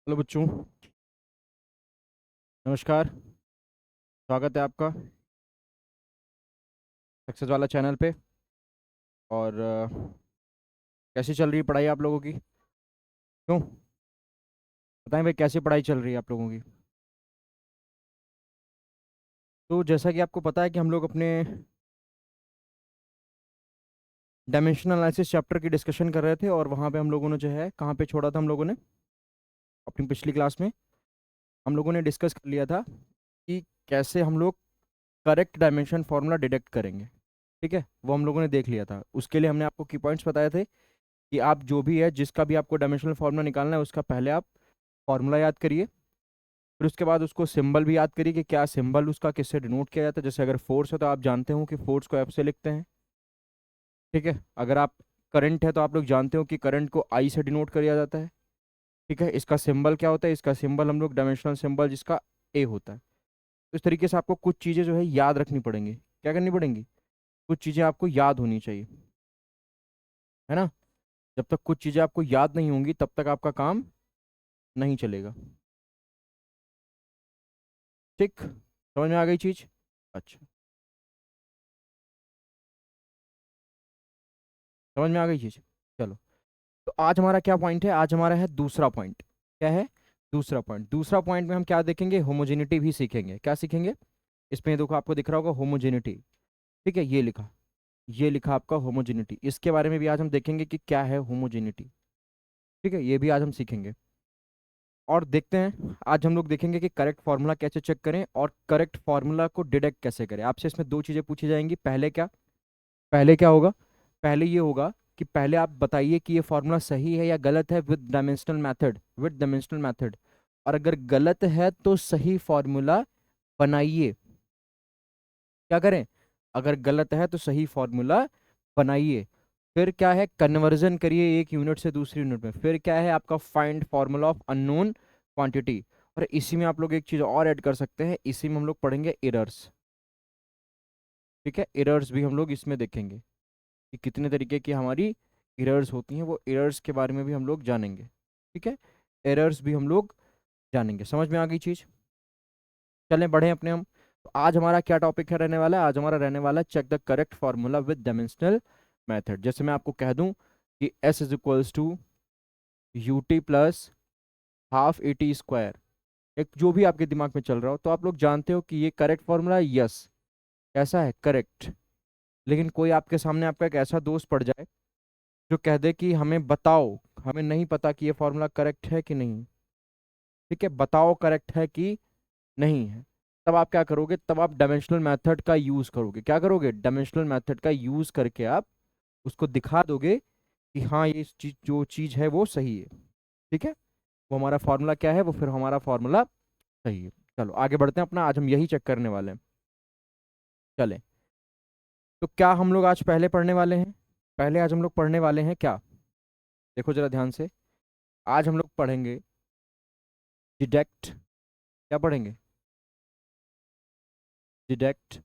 Hello बच्चों। नमस्कार। स्वागत है आपका सक्सेस वाला चैनल पे। और कैसी चल रही है पढ़ाई आप लोगों की? क्यों? बताएं भाई, कैसी पढ़ाई चल रही है आप लोगों की? तो जैसा कि आपको पता है कि हम लोग अपने डायमेंशनल एनालिसिस चैप्टर की डिस्कशन कर रहे थे, और वहाँ पे हम लोगों ने जो है कहाँ पे छोड़ा था हम लोगों ने अपनी पिछली क्लास में। हम लोगों ने डिस्कस कर लिया था कि कैसे हम लोग करेक्ट डायमेंशन फार्मूला डिडक्ट करेंगे। ठीक है, वो हम लोगों ने देख लिया था। उसके लिए हमने आपको की पॉइंट्स बताए थे कि आप जो भी है, जिसका भी आपको डायमेंशनल फार्मूला निकालना है, उसका पहले आप फार्मूला याद करिए। फिर उसके बाद उसको सिंबल भी याद करिए कि क्या सिंबल उसका किससे डिनोट किया जाता है। जैसे अगर फोर्स है तो आप जानते हो कि फोर्स को एफ से लिखते हैं। ठीक है, अगर आप करंट है तो आप लोग जानते हो कि करंट को आई से डिनोट किया जाता है। ठीक है, इसका सिंबल क्या होता है? इसका सिंबल हम लोग डायमेंशनल सिंबल जिसका ए होता है। तो इस तरीके से आपको कुछ चीज़ें जो है याद रखनी पड़ेंगी। क्या करनी पड़ेंगी? कुछ चीज़ें आपको याद होनी चाहिए, है ना। जब तक कुछ चीज़ें आपको याद नहीं होंगी तब तक आपका काम नहीं चलेगा। ठीक, समझ में आ गई चीज़? अच्छा, समझ में आ गई चीज़। चलो, तो आज हमारा क्या पॉइंट है? आज हमारा है दूसरा पॉइंट। क्या है? दूसरा पॉइंट। दूसरा पॉइंट में हम क्या देखेंगे? होमोजेनिटी भी सीखेंगे। क्या सीखेंगे? इसमें देखो, आपको दिख रहा होगा होमोजेनिटी। ठीक है, ये लिखा आपका होमोजेनिटी। इसके बारे में भी आज हम देखेंगे कि क्या है होमोजेनिटी। ठीक है, ये भी आज हम सीखेंगे। और देखते हैं, आज हम लोग देखेंगे कि करेक्ट फार्मूला कैसे चेक करें और करेक्ट फार्मूला को डिडक्ट कैसे करें। आपसे इसमें दो चीज़ें पूछी जाएंगी। पहले क्या होगा? पहले ये होगा कि पहले आप बताइए कि ये फॉर्मूला सही है या गलत है विद डायमेंशनल मेथड। और अगर गलत है तो सही फॉर्मूला बनाइए। क्या करें? अगर गलत है तो सही फॉर्मूला बनाइए। फिर क्या है? कन्वर्जन करिए एक यूनिट से दूसरी यूनिट में। फिर क्या है आपका? Find formula of unknown quantity. और इसी में आप लोग एक चीज और ऐड कर सकते हैं, इसी में हम लोग पढ़ेंगे एरर्स। ठीक है, एरर्स भी हम लोग इसमें देखेंगे कि कितने तरीके की हमारी एरर्स होती हैं। वो एरर्स के बारे में भी हम लोग जानेंगे। ठीक है, एरर्स भी हम लोग जानेंगे। समझ में आ गई चीज? चलें बढ़े अपने हम। तो आज हमारा क्या टॉपिक है रहने वाला है? आज हमारा रहने वाला है check the correct formula with dimensional method. जैसे मैं आपको कह दूं कि S is equals to u t plus half a t square, एक जो भी आपके दिमाग में चल रहा हो, तो आप लोग जानते हो कि ये करेक्ट फार्मूला है। यस, कैसा है? करेक्ट। लेकिन कोई आपके सामने आपका एक ऐसा दोस्त पड़ जाए जो कह दे कि हमें बताओ, हमें नहीं पता कि ये फॉर्मूला करेक्ट है कि नहीं। ठीक है, बताओ करेक्ट है कि नहीं है। तब आप क्या करोगे? तब आप डायमेंशनल मेथड का यूज करोगे। क्या करोगे? डायमेंशनल मेथड का यूज करके आप उसको दिखा दोगे कि हाँ, ये चीज जो चीज है वो सही है। ठीक है, वो हमारा फॉर्मूला क्या है? वो फिर हमारा फॉर्मूला सही है। चलो आगे बढ़ते हैं अपना, आज हम यही चेक करने वाले हैं। चलें, तो क्या हम लोग आज पहले पढ़ने वाले हैं? पहले आज हम लोग पढ़ने वाले हैं क्या? देखो जरा ध्यान से। आज हम लोग पढ़ेंगे डिडक्ट। क्या पढ़ेंगे? Deduct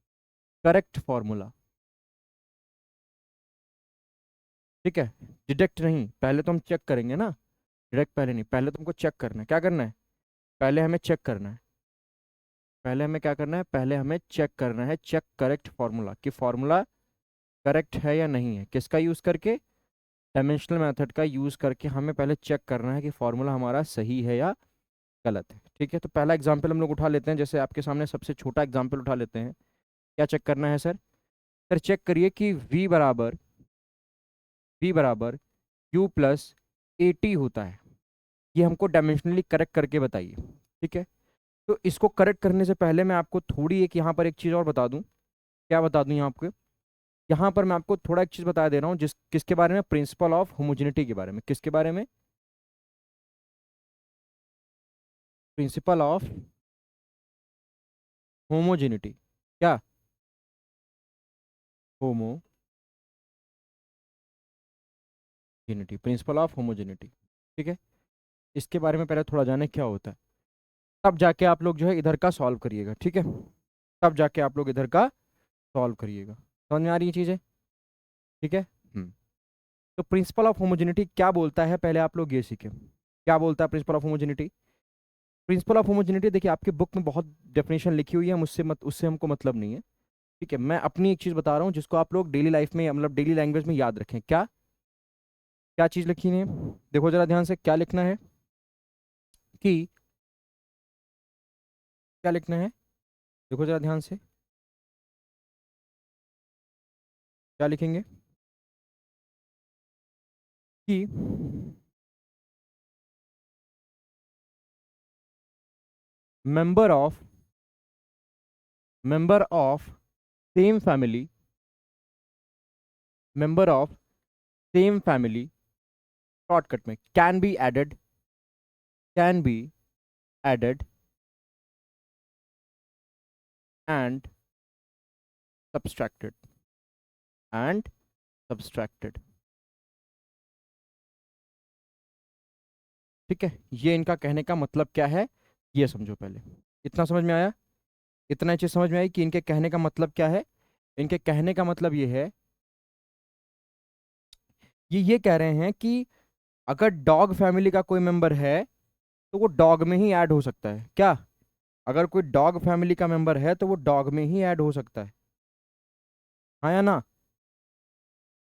correct formula. ठीक है, डिडक्ट नहीं, पहले तो हम चेक करेंगे ना। डिडक्ट पहले नहीं, पहले तुमको चेक करना है। क्या करना है? पहले हमें चेक करना है। पहले हमें क्या करना है? पहले हमें चेक करना है, चेक करेक्ट फॉर्मूला कि फॉर्मूला करेक्ट है या नहीं है। किसका यूज करके? डायमेंशनल मेथड का यूज करके हमें पहले चेक करना है कि फॉर्मूला हमारा सही है या गलत है। ठीक है, तो पहला एग्जाम्पल हम लोग उठा लेते हैं। जैसे आपके सामने सबसे छोटा एग्जाम्पल उठा लेते हैं। क्या चेक करना है सर? सर चेक करिए कि v बराबर u प्लस ए टी होता है। ये हमको डायमेंशनली करेक्ट करके बताइए। ठीक है, तो इसको करेक्ट करने से पहले मैं आपको थोड़ी एक यहाँ पर एक चीज़ और बता दूं। क्या बता दूं यहाँ आपको? यहाँ पर मैं आपको थोड़ा एक चीज़ बता दे रहा हूँ, किसके बारे में? प्रिंसिपल ऑफ होमोजेनिटी के बारे में। किसके बारे में? Principle of homogeneity. क्या? Homogeneity, principle of homogeneity. ठीक है, इसके बारे में पहले थोड़ा जाने क्या होता है, तब जाके आप लोग जो है इधर का सॉल्व करिएगा। ठीक है, तब जाके आप लोग इधर का सॉल्व करिएगा। समझ में आ रही है चीज़ें? ठीक है। तो प्रिंसिपल ऑफ होमोजेनिटी क्या बोलता है, पहले आप लोग ये सीखें। क्या बोलता है principal of homogeneity? Principle of homogeneity देखिए आपके बुक में बहुत डेफिनेशन लिखी हुई है, मुझसे मत उससे हमको मतलब नहीं है। ठीक है, मैं अपनी एक चीज बता रहा हूँ जिसको आप लोग डेली लाइफ में मतलब डेली लैंग्वेज में याद रखें। क्या क्या चीज लिखी है, देखो जरा ध्यान से, क्या लिखना है कि क्या लिखना है, देखो जरा ध्यान से, क्या लिखेंगे कि member of same family, member of same family shortcut में can be added and subtracted and subtracted. ठीक है, ये इनका कहने का मतलब क्या है, ये समझो पहले। इतना समझ में आया, इतना चीज समझ में आई कि इनके कहने का मतलब क्या है। इनके कहने का मतलब ये है, ये कह रहे हैं कि अगर डॉग फैमिली का कोई मेंबर है तो वो डॉग में ही ऐड हो सकता है। क्या, अगर कोई डॉग फैमिली का मेंबर है तो वो डॉग में ही ऐड हो सकता है, हाँ या ना।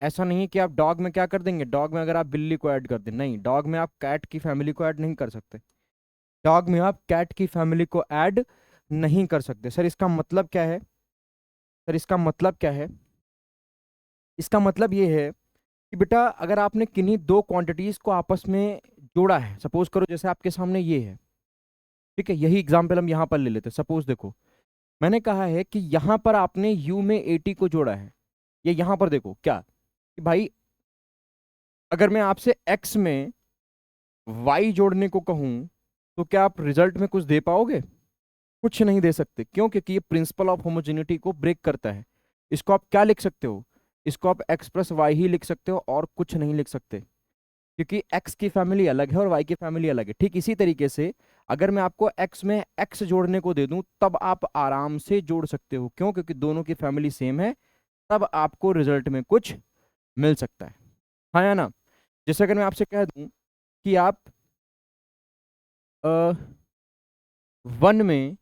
ऐसा नहीं है कि आप डॉग में क्या कर देंगे, डॉग में अगर आप बिल्ली को ऐड कर दें, नहीं, डॉग में आप कैट की फैमिली को ऐड नहीं कर सकते, डॉग में आप कैट की फैमिली को ऐड नहीं कर सकते। सर इसका मतलब क्या है, सर इसका मतलब क्या है, इसका मतलब ये है कि बेटा अगर आपने किन्हीं दो क्वांटिटीज को आपस में जोड़ा है, सपोज करो जैसे आपके सामने ये है, ठीक है, यही एग्जाम्पल हम यहाँ पर ले लेते हैं। सपोज देखो, मैंने कहा है कि यहाँ पर आपने u में 80 को जोड़ा है, ये यहाँ पर देखो क्या कि भाई अगर मैं आपसे x में y जोड़ने को कहूँ तो क्या आप रिजल्ट में कुछ दे पाओगे, कुछ नहीं दे सकते। क्यों, क्योंकि ये प्रिंसिपल ऑफ होमोजेनिटी को ब्रेक करता है। इसको आप क्या लिख सकते हो, इसको आप x प्लस वाई ही लिख सकते हो और कुछ नहीं लिख सकते, क्योंकि x की फैमिली अलग है और y की फैमिली अलग है। ठीक इसी तरीके से अगर मैं आपको x में x जोड़ने को दे दूं तब आप आराम से जोड़ सकते हो। क्यों, क्योंकि दोनों की फैमिली सेम है, तब आपको रिजल्ट में कुछ मिल सकता है, हाँ या ना। जैसे अगर मैं आपसे कह दूं कि आप 1 में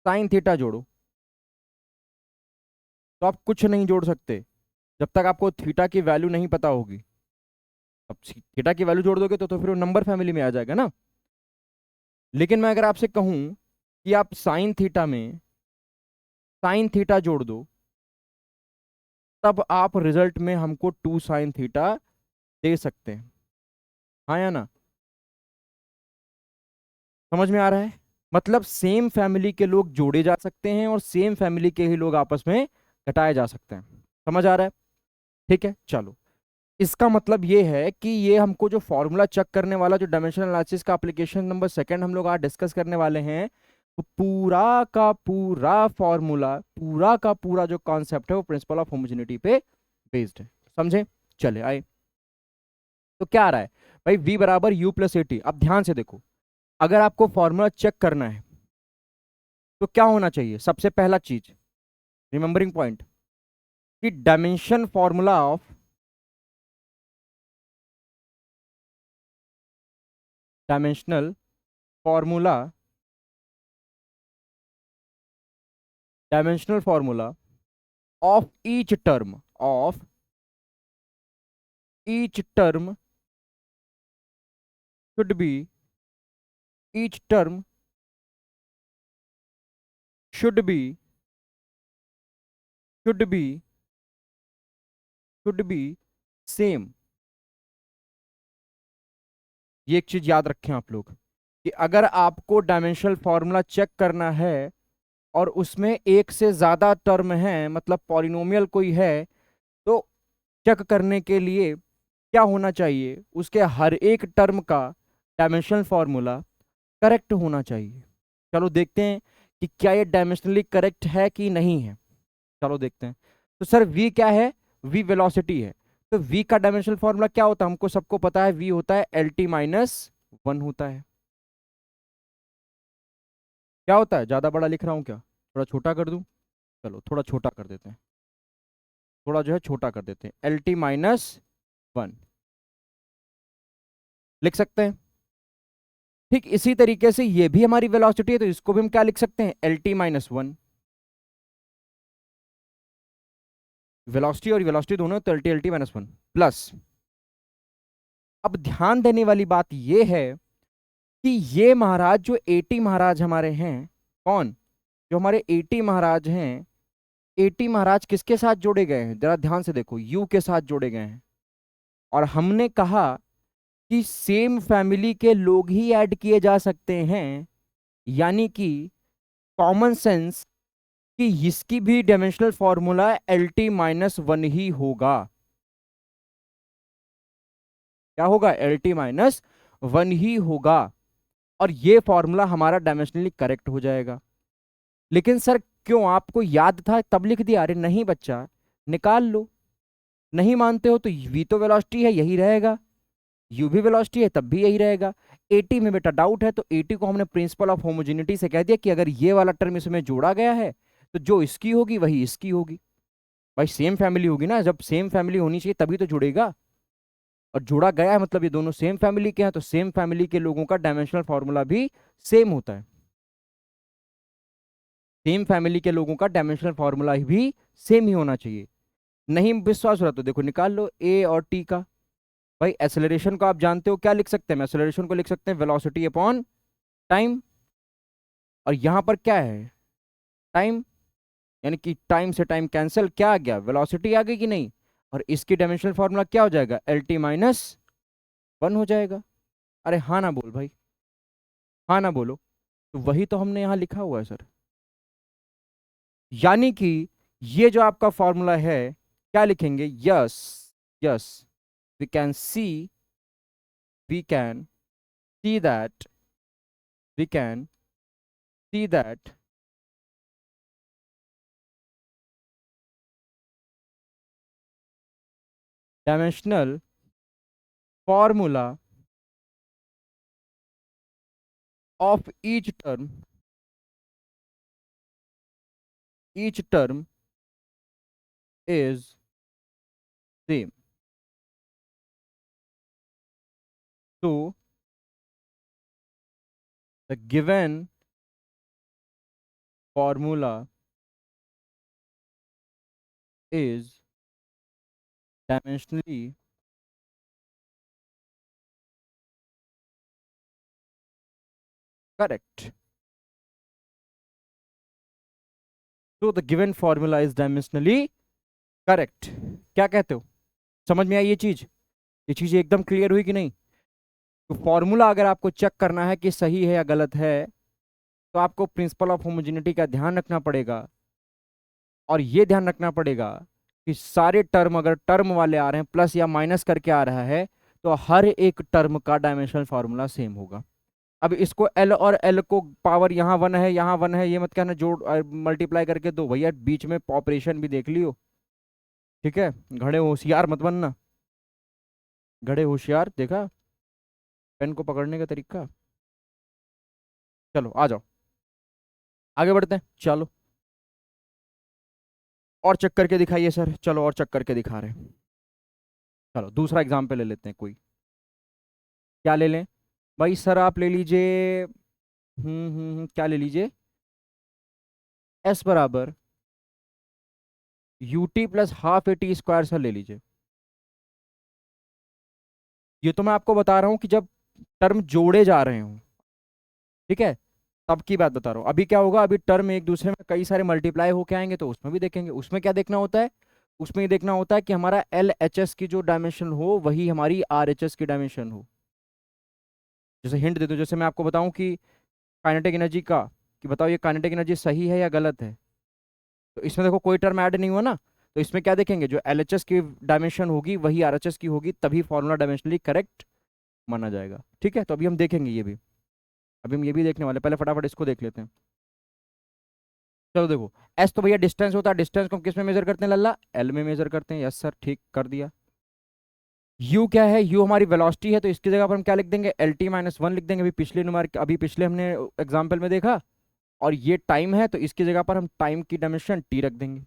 साइन थीटा जोड़ो, तो आप कुछ नहीं जोड़ सकते जब तक आपको थीटा की वैल्यू नहीं पता होगी। अब थीटा की वैल्यू जोड़ दोगे तो फिर वो नंबर फैमिली में आ जाएगा ना। लेकिन मैं अगर आपसे कहूं कि आप साइन थीटा में साइन थीटा जोड़ दो, तब आप रिजल्ट में हमको 2 साइन थीटा दे सकते हैं, हाँ या ना। समझ में आ रहा है, मतलब सेम फैमिली के लोग जोड़े जा सकते हैं और सेम फैमिली के ही लोग आपस में घटाए जा सकते हैं। समझ आ रहा है, ठीक है चलो। इसका मतलब ये है कि ये हमको जो फॉर्मूला चेक करने वाला जो डायमेंशनल एनालिसिस का एप्लीकेशन नंबर सेकंड हम लोग आज डिस्कस करने वाले हैं, तो पूरा का पूरा फॉर्मूला, पूरा का पूरा जो कॉन्सेप्ट है वो प्रिंसिपल ऑफ होमोजेनिटी पे बेस्ड है। समझे, चले आए। तो क्या आ रहा है भाई, v बराबर u प्लस ए टी। अब ध्यान से देखो, अगर आपको फॉर्मूला चेक करना है तो क्या होना चाहिए, सबसे पहला चीज रिमेंबरिंग पॉइंट कि dimensional formula dimensional formula of each term should be each term should be should be should be same. ये एक चीज याद रखें आप लोग कि अगर आपको डायमेंशनल फॉर्मूला चेक करना है और उसमें एक से ज्यादा टर्म है, मतलब पॉलिनोमियल कोई है, तो चेक करने के लिए क्या होना चाहिए, उसके हर एक टर्म का डायमेंशनल फॉर्मूला करेक्ट होना चाहिए। चलो देखते हैं कि क्या ये डायमेंशनली करेक्ट है कि नहीं है, चलो देखते हैं। तो सर v क्या है, v वेलोसिटी है, तो v का डायमेंशनल फॉर्मूला क्या होता है, हमको सबको पता है, v होता है एल टी माइनस 1 होता है। क्या होता है, ज्यादा बड़ा लिख रहा हूँ क्या, थोड़ा छोटा कर दूं, चलो थोड़ा छोटा कर देते हैं, थोड़ा जो है छोटा कर देते हैं, एल टी माइनस 1 लिख सकते हैं। ठीक इसी तरीके से ये भी हमारी वेलोसिटी है, तो इसको भी हम क्या लिख सकते हैं, L T minus one. Velocity और वेलोसिटी दोनों, तो L T minus one plus. अब ध्यान देने वाली बात ये है कि ये महाराज जो एटी महाराज हमारे हैं, कौन, जो हमारे एटी महाराज हैं, एटी महाराज किसके साथ जोड़े गए हैं, जरा ध्यान से देखो, यू के साथ जोड़े गए हैं। और हमने कहा कि सेम फैमिली के लोग ही ऐड किए जा सकते हैं, यानी कि कॉमन सेंस कि इसकी भी dimensional formula L T minus one ही होगा। क्या होगा, एल टी माइनस वन ही होगा, और ये फॉर्मूला हमारा डायमेंशनली करेक्ट हो जाएगा। लेकिन सर क्यों, आपको याद था तब लिख दिया? अरे नहीं बच्चा, निकाल लो। नहीं मानते हो तो वी तो वेलोसिटी है, यही रहेगा, यू भी वेलोसिटी है, तब भी यही रहेगा। एटी में बेटा डाउट है, तो एटी को हमने प्रिंसिपल ऑफ होमोजेनिटी से कह दिया कि अगर ये वाला टर्म इसमें जोड़ा गया है तो जो इसकी होगी वही इसकी होगी। भाई सेम फैमिली होगी ना, जब सेम फैमिली होनी चाहिए तभी तो जुड़ेगा, और जोड़ा गया है मतलब ये दोनों सेम फैमिली के हैं, तो सेम फैमिली के लोगों का डायमेंशनल फॉर्मूला भी सेम होता है। सेम फैमिली के लोगों का डायमेंशनल फॉर्मूला भी सेम ही होना चाहिए। नहीं विश्वास हो रहा तो देखो निकाल लो ए और टी का। भाई एक्सेलरेशन को आप जानते हो, क्या लिख सकते हैं, एक्सेलरेशन को लिख सकते हैं वेलोसिटी अपॉन टाइम, और यहां पर क्या है, टाइम, यानी कि टाइम से टाइम कैंसिल, क्या आ गया, वेलोसिटी आ गई कि नहीं, और इसकी डायमेंशनल फॉर्मूला क्या हो जाएगा, एल टी माइनस वन हो जाएगा। अरे हाँ ना बोल भाई, हाँ ना बोलो। तो वही तो हमने यहां लिखा हुआ है सर, यानी कि ये जो आपका फॉर्मूला है, क्या लिखेंगे, yes, yes, we can see, we can see that, we can see that dimensional formula of each term is same. So the given formula is dimensionally correct. So the given formula is dimensionally correct. क्या कहते हो, समझ में आई ये चीज एकदम clear हुई कि नहीं? तो फॉर्मूला अगर आपको चेक करना है कि सही है या गलत है, तो आपको प्रिंसिपल ऑफ होमोजेनिटी का ध्यान रखना पड़ेगा, और ये ध्यान रखना पड़ेगा कि सारे टर्म अगर टर्म वाले आ रहे हैं, प्लस या माइनस करके आ रहा है, तो हर एक टर्म का डायमेंशनल फॉर्मूला सेम होगा। अब इसको एल और एल को पावर यहाँ वन है यहाँ वन है, ये मत कहना जोड़ मल्टीप्लाई करके दो, भैया बीच में ऑपरेशन भी देख लियो, ठीक है, घड़े होशियार मत बनना, घड़े होशियार देखा, पेन को पकड़ने का तरीका। चलो आ जाओ, आगे बढ़ते हैं, चलो और चेक करके दिखाइए सर, चलो और चेक करके दिखा रहे हैं। चलो दूसरा एग्जाम्पल ले लेते हैं कोई, क्या ले लें भाई सर, आप ले लीजिए, क्या ले लीजिए, एस बराबर you t plus half a t square sir ले लीजिए। ये तो मैं आपको बता रहा हूं कि जब टर्म जोड़े जा रहे हो, ठीक है, तब की बात बता रहा हूँ। अभी क्या होगा, अभी टर्म एक दूसरे में कई सारे मल्टीप्लाई होके आएंगे, तो उसमें भी देखेंगे, उसमें क्या देखना होता है, उसमें ये देखना होता है कि हमारा एल एच एस की जो डायमेंशन हो वही हमारी आर एच एस की डायमेंशन हो। जैसे हिंट दे दो, जैसे मैं आपको बताऊं कि काइनेटिक एनर्जी का, कि बताओ ये काइनेटिक एनर्जी सही है या गलत है, तो इसमें देखो कोई टर्म ऐड नहीं हुआ ना, तो इसमें क्या देखेंगे, जो एल एच एस की डायमेंशन होगी वही आर एच एस की होगी, तभी फॉर्मूला डायमेंशनली करेक्ट माना जाएगा। ठीक है, तो अभी हम देखेंगे ये भी, अभी हम ये भी देखने वाले, पहले फटाफट इसको देख लेते हैं। चलो देखो, एस तो भैया डिस्टेंस होता है, डिस्टेंस को हम किस में मेजर करते हैं लल्ला, एल में मेजर करते हैं, यस सर ठीक कर दिया। यू क्या है, यू हमारी वेलोसिटी है, तो इसकी जगह पर हम क्या लिख देंगे, एल टी माइनस वन लिख देंगे, अभी पिछले नुमार, अभी पिछले हमने एग्जाम्पल में देखा। और ये टाइम है, तो इसकी जगह पर हम टाइम की डायमेंशन टी रख देंगे,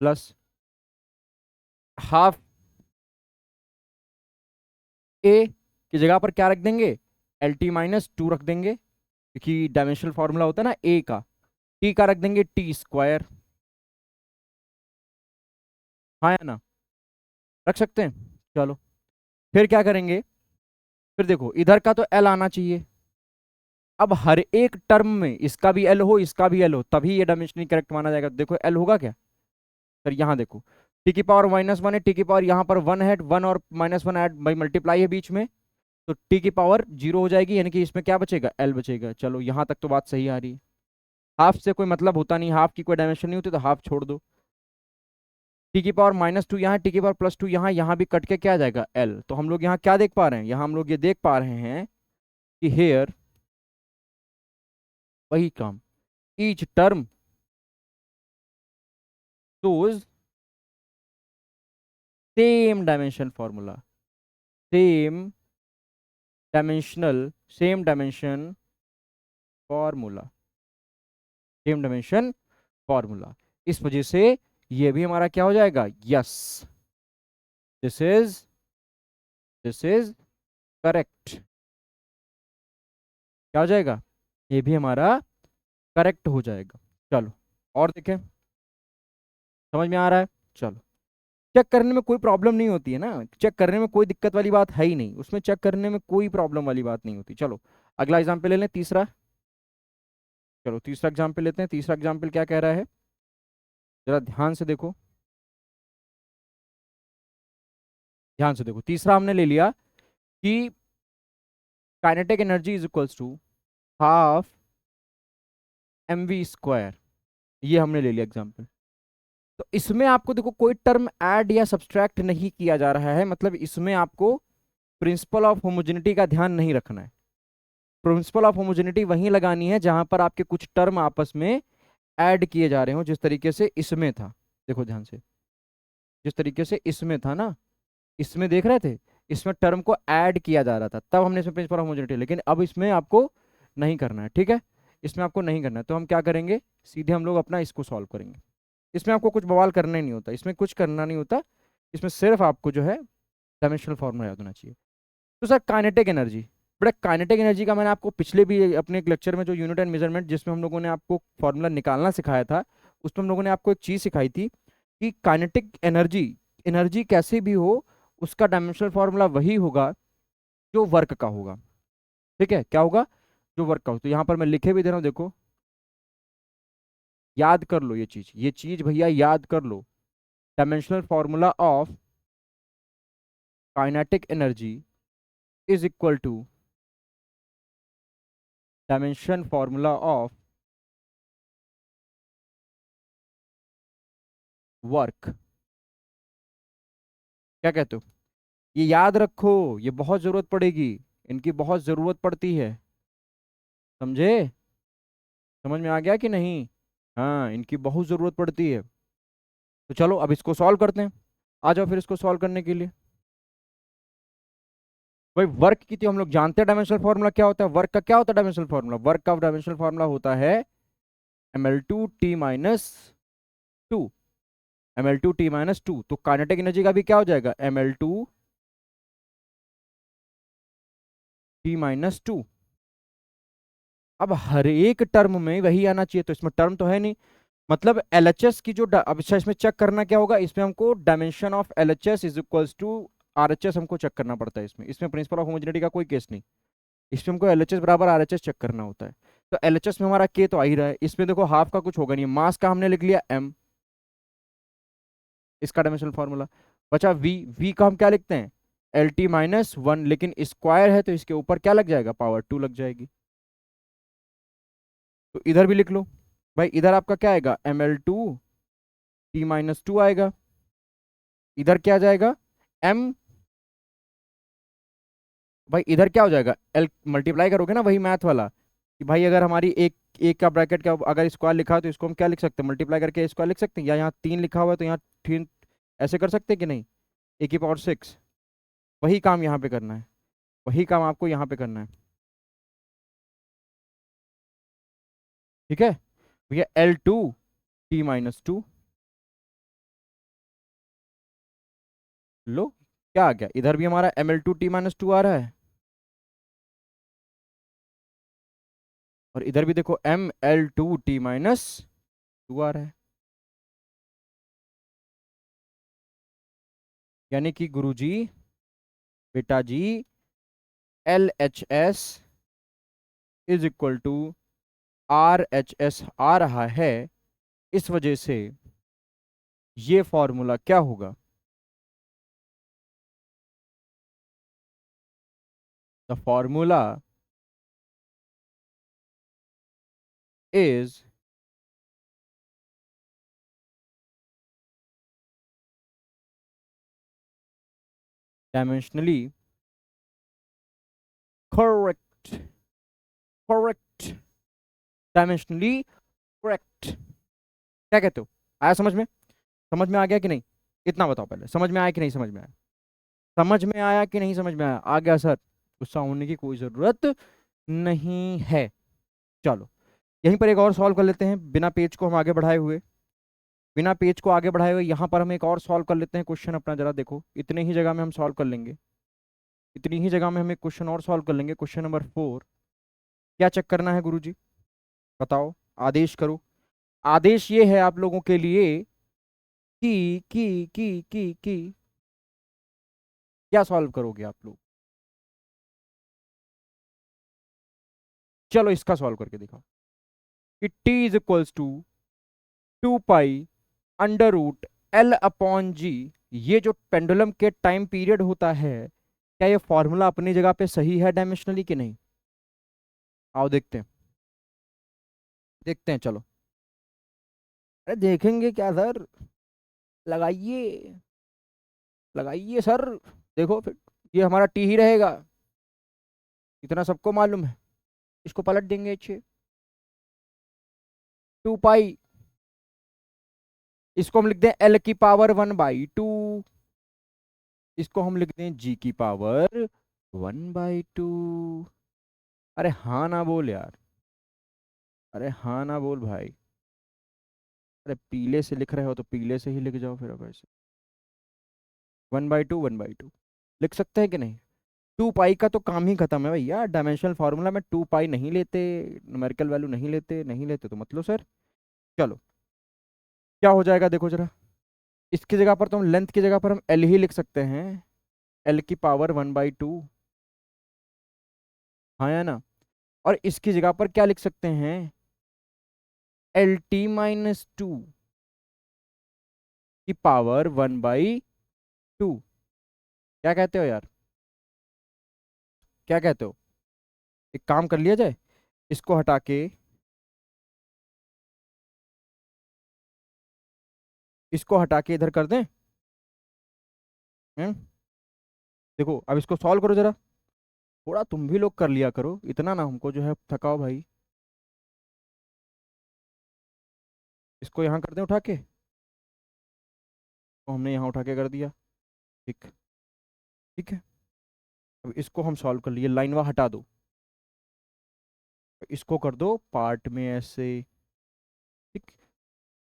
प्लस हाफ ए की जगह पर क्या रख देंगे, एल टी माइनस टू रख देंगे, क्योंकि डायमेंशनल फॉर्मूला होता है ना ए का। टी का रख देंगे टी स्क्वायर, हाँ या ना, रख सकते हैं। चलो, फिर क्या करेंगे, फिर देखो इधर का तो एल आना चाहिए। अब हर एक टर्म में इसका भी एल हो, इसका भी एल हो, तभी ये डायमेंशनली करेक्ट माना जाएगा। देखो एल होगा क्या, सर यहाँ देखो, टी की पावर माइनस वन है, टी की पावर यहाँ पर वन है, वन और minus one add by multiply है बीच में, तो टी की पावर जीरो हो जाएगी, यानी कि इसमें क्या बचेगा, एल बचेगा। चलो यहाँ तक तो बात सही आ रही है। हाफ से कोई मतलब होता नहीं, हाफ की कोई डायमेंशन नहीं होती, तो हाफ छोड़ दो। टी की पावर माइनस टू यहाँ, टी की पावर प्लस टू यहाँ, यहाँ भी कट के क्या आ जाएगा, एल। तो हम लोग यहाँ क्या देख पा रहे हैं, यहाँ हम लोग ये देख पा रहे हैं कि हेयर वही काम, each term shows same dimension formula, same dimensional, same dimension formula, same dimension formula. इस वजह से ये भी हमारा क्या हो जाएगा, yes, this is this is correct. क्या हो जाएगा, ये भी हमारा करेक्ट हो जाएगा। चलो और देखें, समझ में आ रहा है। चलो, चेक करने में कोई प्रॉब्लम नहीं होती है ना, चेक करने में कोई दिक्कत वाली बात है ही नहीं, उसमें चेक करने में कोई प्रॉब्लम वाली बात नहीं होती। चलो अगला एग्जाम्पल ले लें, तीसरा। चलो तीसरा एग्जाम्पल लेते हैं। तीसरा एग्जाम्पल क्या कह रहा है, जरा ध्यान से देखो, ध्यान से देखो। तीसरा हमने ले लिया कि kinetic energy is equals to half m v square, ये हमने ले लिया एग्जाम्पल। तो इसमें आपको देखो कोई टर्म ऐड या सब्सट्रैक्ट नहीं किया जा रहा है, मतलब इसमें आपको प्रिंसिपल ऑफ होमोजेनिटी का ध्यान नहीं रखना है। प्रिंसिपल ऑफ होमोजेनिटी वहीं लगानी है जहां पर आपके कुछ टर्म आपस में ऐड किए जा रहे हो, जिस तरीके से इसमें था। देखो ध्यान से, जिस तरीके से इसमें था ना, इसमें देख रहे थे, इसमें टर्म को ऐड किया जा रहा था, तब हमने इसमें प्रिंसिपल ऑफ होमोजेनिटी, लेकिन अब इसमें आपको नहीं करना है, ठीक है। इसमें आपको नहीं करना है, तो हम क्या करेंगे, सीधे हम लोग अपना इसको सॉल्व करेंगे। इसमें आपको कुछ बवाल करना ही नहीं होता, इसमें कुछ करना नहीं होता, इसमें सिर्फ आपको जो है डायमेंशनल फॉर्मूला याद होना चाहिए। तो सर काइनेटिक एनर्जी, बड़ा काइनेटिक एनर्जी का मैंने आपको पिछले भी अपने एक लेक्चर में जो यूनिट एंड मेजरमेंट जिसमें हम लोगों ने आपको फॉर्मूला निकालना सिखाया था, उसमें हम लोगों ने आपको एक चीज़ सिखाई थी कि काइनेटिक एनर्जी, एनर्जी कैसे भी हो, उसका डायमेंशनल फॉर्मूला वही होगा जो वर्क का होगा। ठीक है, क्या होगा, जो वर्क का हो। तो यहाँ पर मैं लिखे भी दे रहा हूँ, देखो याद कर लो ये चीज भैया याद कर लो। Dimensional formula of kinetic energy is equal to dimension formula of work. क्या कहते हो, ये याद रखो, ये बहुत जरूरत पड़ेगी, इनकी बहुत जरूरत पड़ती है, समझे, समझ में आ गया कि नहीं। हाँ, इनकी बहुत जरूरत पड़ती है। तो चलो अब इसको सॉल्व करते हैं, आ जाओ फिर इसको सॉल्व करने के लिए। भाई वर्क की तो हम लोग जानते हैं डायमेंशनल फार्मूला क्या होता है, वर्क का क्या होता है डायमेंशनल फार्मूला, वर्क का डायमेंशनल फार्मूला होता है ml2t-2, ml2t-2। तो काइनेटिक एनर्जी का भी क्या हो जाएगा, ml2t-2। अब हर एक टर्म में वही आना चाहिए, तो इसमें टर्म तो है नहीं, मतलब एलएचएस की जो अब अच्छा इसमें चेक करना क्या होगा, इसमें हमको dimension of LHS is equals to RHS हमको चेक करना पड़ता है। इसमें प्रिंसिपल ऑफ होमोजेनिटी का कोई केस नहीं, इसमें हमको एलएचएस बराबर आरएचएस चेक करना होता है। तो एलएचएस में हमारा के तो आ ही रहा है, इसमें देखो हाफ का कुछ होगा नहीं, मास का हमने लिख लिया एम, इसका डायमेंशनल फॉर्मूला बचा वी। वी का हम क्या लिखते हैं, एल टी माइनस वन, लेकिन स्क्वायर है तो इसके ऊपर क्या लग जाएगा, पावर टू लग जाएगी। तो इधर भी लिख लो भाई, इधर आपका क्या आएगा, ml2t-2 आएगा, इधर क्या आ जाएगा, m, भाई इधर क्या हो जाएगा, एल मल्टीप्लाई करोगे ना वही मैथ वाला, कि भाई अगर हमारी एक एक का ब्रैकेट का अगर स्क्वायर लिखा है तो इसको हम क्या लिख सकते हैं, मल्टीप्लाई करके स्क्वायर लिख सकते हैं, या यहाँ तीन लिखा हुआ है तो यहाँ तीन ऐसे कर सकते हैं कि नहीं, ए की पावर सिक्स। वही काम यहाँ पे करना है, वही काम आपको यहाँ पे करना है, ठीक है भैया। L2t-2 लो, क्या आ गया, इधर भी हमारा ml2t-2 आ रहा है, और इधर भी देखो Ml2T माइनस 2 आ रहा है। यानी कि गुरुजी, बेटा जी, LHS is equal to RHS आ रहा है। इस वजह से ये फॉर्मूला क्या होगा? The formula is dimensionally correct. Correct. Dimensionally correct. क्या कहते हो? आया समझ में? समझ में आ गया कि नहीं? इतना बताओ पहले, समझ में आया कि नहीं समझ में आया? समझ में आया कि नहीं समझ में आया? आ गया सर, गुस्सा होने की कोई जरूरत नहीं है। चलो यहीं पर एक और सॉल्व कर लेते हैं, बिना पेज को हम आगे बढ़ाए हुए। बिना पेज को आगे बढ़ाए हुए यहाँ पर हम एक और सॉल्व कर लेते हैं क्वेश्चन अपना। जरा देखो, इतने ही जगह में हम सॉल्व कर लेंगे। इतनी ही जगह में हम एक क्वेश्चन और सॉल्व कर लेंगे, क्वेश्चन नंबर 4। क्या चेक करना है गुरुजी? बताओ, आदेश करो। आदेश ये है आप लोगों के लिए कि क्या सॉल्व करोगे आप लोग? चलो इसका सॉल्व करके दिखाओ कि t is equals to 2 pi under root L/G। ये जो पेंडुलम के टाइम पीरियड होता है, क्या ये फॉर्मूला अपनी जगह पे सही है डायमेंशनली कि नहीं? आओ देखते हैं, देखते हैं चलो। अरे देखेंगे क्या सर, लगाइए, लगाइए सर। देखो फिर ये हमारा टी ही रहेगा, इतना सबको मालूम है। इसको पलट देंगे अच्छे। 2 पाई, इसको हम लिख दें L/1/2। इसको हम लिख दें G/1/2। अरे हाँ ना बोल यार, अरे हाँ ना बोल भाई। अरे पीले से लिख रहे हो तो पीले से ही लिख जाओ फिर। अब ऐसे 1/2 1/2 लिख सकते हैं कि नहीं? 2 पाई का तो काम ही खत्म है भैया। डायमेंशनल फार्मूला में 2 पाई नहीं लेते, न्यूमेरिकल वैल्यू नहीं लेते, नहीं लेते तो मतलब सर। चलो क्या हो जाएगा देखो जरा। इसकी जगह पर तो हम लेंथ की जगह पर हम L ही लिख सकते हैं, L/1/2। हाँ या ना? और इसकी जगह पर क्या लिख सकते हैं? LT-2 की पावर 1/2। क्या कहते हो यार? क्या कहते हो? एक काम कर लिया जाए, इसको हटा के, इसको हटा के इधर कर दें। हम्म, देखो अब इसको सॉल्व करो जरा। थोड़ा तुम भी लोग कर लिया करो, इतना ना हमको जो है थकाओ भाई। इसको यहाँ कर दें उठा के, तो हमने यहाँ उठा के कर दिया। ठीक, ठीक है। अब इसको हम सॉल्व कर लिए, लाइन वहाँ हटा दो, इसको कर दो पार्ट में ऐसे। ठीक,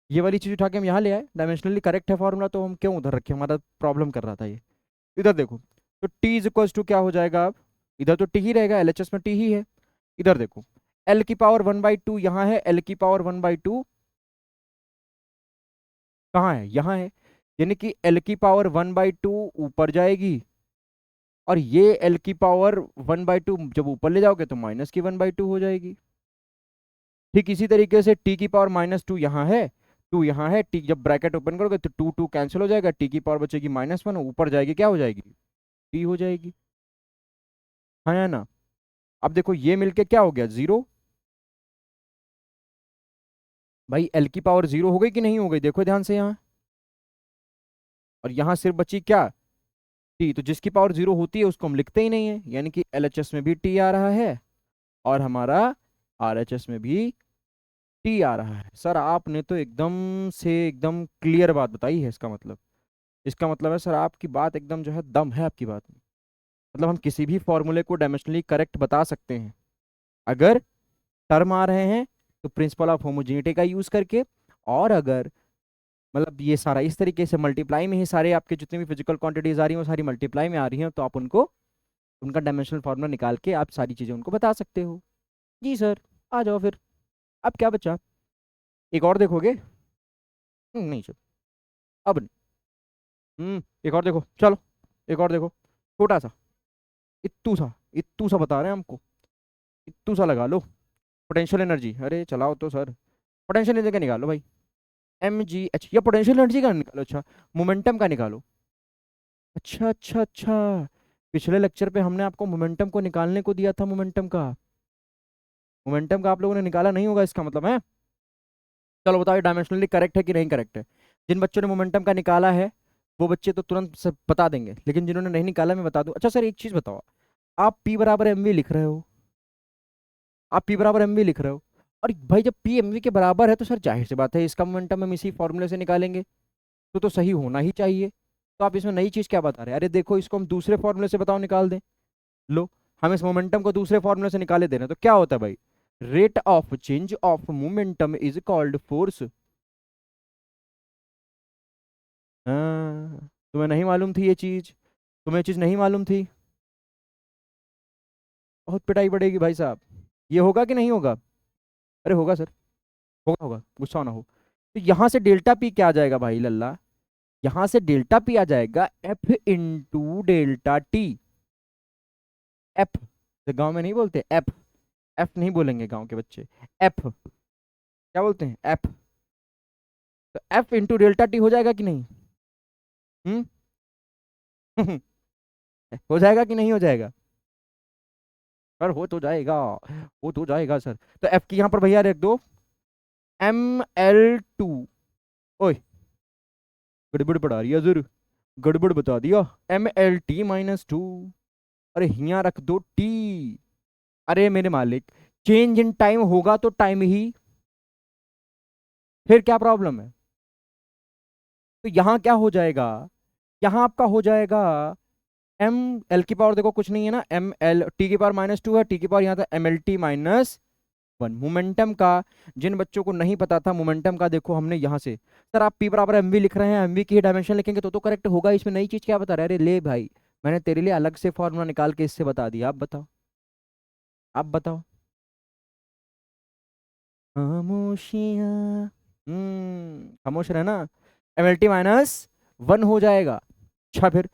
ये वाली चीज उठा के हम यहाँ ले आए। डायमेंशनली करेक्ट है फॉर्मूला, तो हम क्यों उधर रखे? हमारा प्रॉब्लम कर रहा था ये। इधर देखो, तो t इज इक्वल्स टू क्या हो जाएगा अब? इधर तो t ही रहेगा, LHS में t ही है। इधर देखो, L/1/2 यहाँ है, L/1/2 कहाँ है? यहाँ है। यानी कि L/1/2 ऊपर जाएगी, और ये L/1/2 जब ऊपर ले जाओगे तो -1/2 हो जाएगी। ठीक इसी तरीके से t⁻², यहाँ है, 2 यहाँ है, t जब ब्रैकेट ओपन करोगे तो 2 2 कैंसिल हो जाएगा, t⁻, बचेगी -1, ऊपर जाएगी क्या हो जाएगी? t हो जाएगी। हाँ या ना? अब देखो ये मिलके क्या हो गया? 0। भाई L/0 हो गई कि नहीं हो गई? देखो ध्यान से यहाँ। और यहाँ सिर्फ बची क्या? t। तो जिसकी पावर 0 होती है उसको हम लिखते ही नहीं है, यानी कि LHS में भी t आ रहा है और हमारा RHS में भी t आ रहा है। सर आपने तो एकदम से एकदम क्लियर बात बताई है। इसका मतलब, इसका मतलब है सर आपकी बात एकदम जो है, दम है आपकी बात में। मतलब हम किसी भी फॉर्मूले को डायमेंशनली करेक्ट बता सकते हैं अगर टर्म आ रहे हैं तो प्रिंसिपल ऑफ होमोजेनिटी का यूज करके। और अगर मतलब ये सारा इस तरीके से मल्टीप्लाई में ही सारे आपके जितने भी फिजिकल क्वांटिटीज आ रही हैं वो सारी मल्टीप्लाई में आ रही हैं, तो आप उनको, उनका डायमेंशनल फार्मूला निकाल के आप सारी चीजें उनको बता सकते हो। जी सर। आ जाओ फिर। अब क्या बचा? एक और देखोगे? नहीं चलो, अब नहीं। एक और देखो चलो, एक और देखो, छोटा सा, इत्तू सा बता रहे हैं हमको, इत्तू सा लगा लो। पोटेंशियल एनर्जी, अरे चलाओ तो सर, पोटेंशियल एनर्जी का निकालो भाई। mgh, या पोटेंशियल एनर्जी का निकालो, अच्छा मोमेंटम का निकालो। अच्छा अच्छा अच्छा, पिछले लेक्चर पे हमने आपको मोमेंटम को निकालने को दिया था, मोमेंटम का। मोमेंटम का आप लोगों ने निकाला नहीं होगा इसका मतलब है। चलो बताओ, डायमेंशनली करेक्ट है कि नहीं करेक्ट है? जिन बच्चों ने मोमेंटम का निकाला है वो बच्चे तो तुरंत सब बता देंगे, लेकिन जिन्होंने नहीं निकाला मैं बता दूं। अच्छा सर एक चीज बताओ, आप P बराबर एम वी लिख रहे हो, आप P बराबर एम वी लिख रहे हो, और भाई जब P एम वी के बराबर है तो सर जाहिर सी बात है इसका मोमेंटम हम इसी फॉर्मूले से निकालेंगे, तो सही होना ही चाहिए। तो आप इसमें नई चीज क्या बता रहे हैं? अरे देखो इसको हम दूसरे फॉर्मूले से बताओ निकाल दें। लो, हम इस मोमेंटम को दूसरे फॉर्मूले से निकाले दे रहे हैं, तो क्या होता है भाई? Rate of change of momentum is called force. हाँ, तुम्हें नहीं मालूम थी ये चीज? तुम्हें ये चीज नहीं मालूम थी? बहुत पिटाई पड़ेगी भाई साहब। ये होगा कि नहीं होगा? अरे होगा सर, होगा होगा, गुस्सा ना हो। तो यहां से डेल्टा पी क्या आ जाएगा भाई लल्ला? यहां से डेल्टा पी आ जाएगा F into delta T. F, तो गांव में नहीं बोलते एफ, एफ नहीं बोलेंगे गांव के बच्चे, एफ क्या बोलते हैं? एफ। तो एफ इंटू डेल्टा टी हो जाएगा कि नहीं? हम्म हो जाएगा कि नहीं हो जाएगा? सर हो तो जाएगा, हो तो जाएगा सर। तो एफ की यहाँ पर भैया रख दो ml2। ओए, गड़बड़ पढ़ा रही है जरूर, गड़बड़ बता दिया। mlt-2। अरे यहाँ रख दो टी। अरे मेरे मालिक, चेंज इन टाइम होगा तो टाइम ही, फिर क्या प्रॉब्लम है? तो यहाँ क्या हो जाएगा? यहाँ आपका हो जाएगा एम, एल की पावर देखो कुछ नहीं है ना, एम एल टी की पावर -2 है, टी की पावर यहाँ था mlt-1 मोमेंटम का। जिन बच्चों को नहीं पता था मोमेंटम का, देखो हमने यहाँ से, सर आप पी बराबर एमवी लिख रहे हैं, एमवी की डायमेंशन लिखेंगे तो करेक्ट होगा। इसमें नई चीज क्या बता रहे हैं? अरे ले भाई, मैंने तेरे लिए अलग से फॉर्मूला निकाल के इससे बता दिया। आप बताओ, आप बताओ। खामोशियाँ, खामोश रहना। mlt-1 हो जाएगा। अच्छा फिर,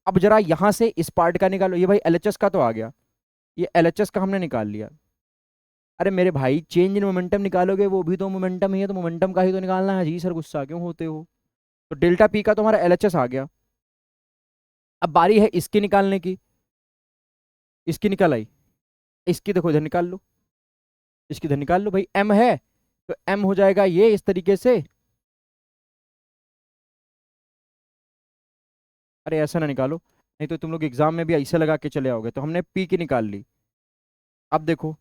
अब जरा यहां से इस पार्ट का निकालो, ये भाई एलएचएस का तो आ गया, ये एलएचएस का हमने निकाल लिया। अरे मेरे भाई चेंज इन मोमेंटम निकालोगे, वो भी तो मोमेंटम ही है, तो मोमेंटम का ही तो निकालना है। जी सर गुस्सा क्यों होते हो? तो डेल्टा पी का तो हमारा एलएचएस आ गया। अब बारी है इसकी निकालने की। इसकी निकल आई, इसकी देखो इधर निकाल लो, इसकी इधर निकाल लो भाई, एम है तो एम हो जाएगा ये इस तरीके से। अरे ऐसा ना निकालो, नहीं तो तुम लोग एग्जाम में भी ऐसे लगा के चले आओगे। तो हमने पी की निकाल ली, अब देखो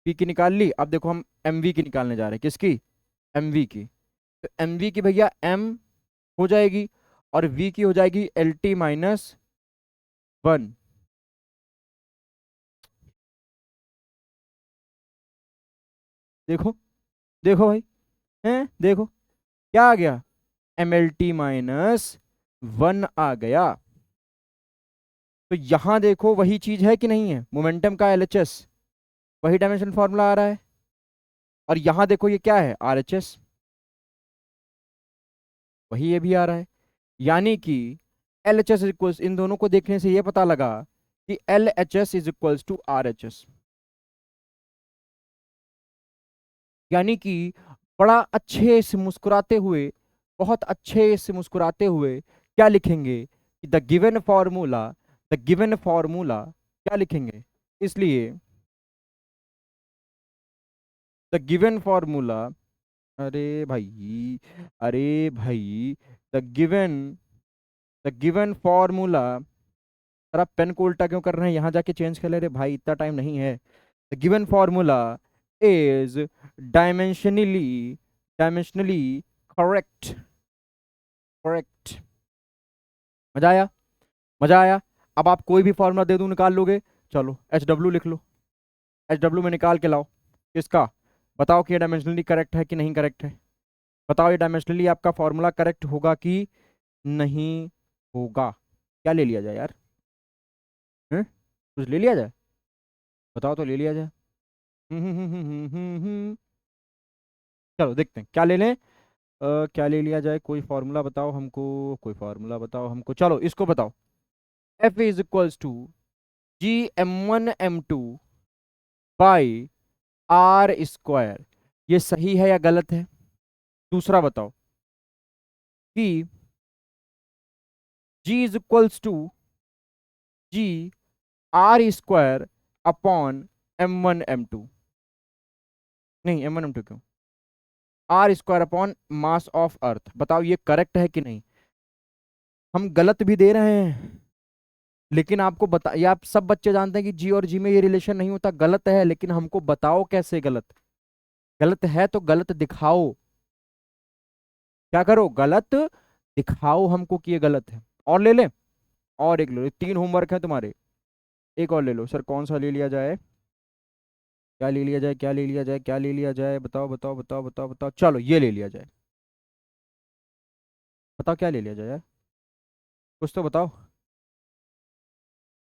पी की निकाल ली, अब देखो हम एमवी की निकालने जा रहे हैं। किसकी? एमवी की। तो एमवी की भैया एम हो जाएगी, और वी की हो जाएगी LT-1। देखो, देखो भाई, हैं देखो क्या आ गया, MLT-1 आ गया। तो यहां देखो वही चीज है कि नहीं है, मोमेंटम का LHS, वही डायमेंशन फॉर्मूला आ रहा है। और यहां देखो ये क्या है, RHS, वही ये भी आ रहा है। यानी कि LHS इक्वल्स, इन दोनों को देखने से ये पता लगा कि LHS is equals to RHS। यानी कि बड़ा अच्छे से मुस्कुराते हुए, बहुत अच्छे से मुस्कुराते हुए क्या लिखेंगे कि the given formula, the given formula क्या लिखेंगे? इसलिए द गिवन फॉर्मूला, अरे भाई, अरे भाई, the given, the given formula. अरे आप पेन को उल्टा क्यों कर रहे हैं? यहां जाके चेंज कर ले रहे भाई, इतना टाइम नहीं है। The given formula is dimensionally, dimensionally correct, correct. मजा आया, मजा आया। अब आप कोई भी फॉर्मूला दे दूं निकाल लोगे। चलो HW लिख लो, HW में निकाल के लाओ। किसका? बताओ कि ये डायमेंशनली करेक्ट है कि नहीं करेक्ट है। बताओ ये डायमेंशनली आपका फॉर्मूला करेक्ट होगा कि नहीं होगा? क्या ले लिया जाए यार? हैं? कुछ ले लिया जाए? बताओ तो ले लिया जाए। चलो देखते हैं क्या ले लें। क्या ले लिया जाए, कोई फॉर्मूला बताओ हमको, कोई फॉर्मूला बताओ हमको, चलो इसको बताओ। F is equals to G m1 m2 by r square. ये सही है या गलत है? दूसरा बताओ कि G is equals to G r² upon M1 M2। नहीं, M1 M2 क्यों, R² upon mass of earth. बताओ ये करेक्ट है कि नहीं? हम गलत भी दे रहे हैं, लेकिन आपको बता, ये आप सब बच्चे जानते हैं कि जी और जी में ये रिलेशन नहीं होता, गलत है, लेकिन हमको बताओ कैसे गलत। गलत है तो गलत दिखाओ। क्या करो, गलत दिखाओ हमको कि ये गलत है। और ले लें, और एक ले लो, 3 होमवर्क है तुम्हारे। एक और ले लो सर, कौन सा ले लिया जाए, क्या ले लिया जाए, क्या ले लिया जाए, क्या ले लिया जाए, बताओ बताओ बताओ बताओ बताओ। चलो ये ले लिया जाए। बताओ क्या ले लिया जाए यार, कुछ तो बताओ।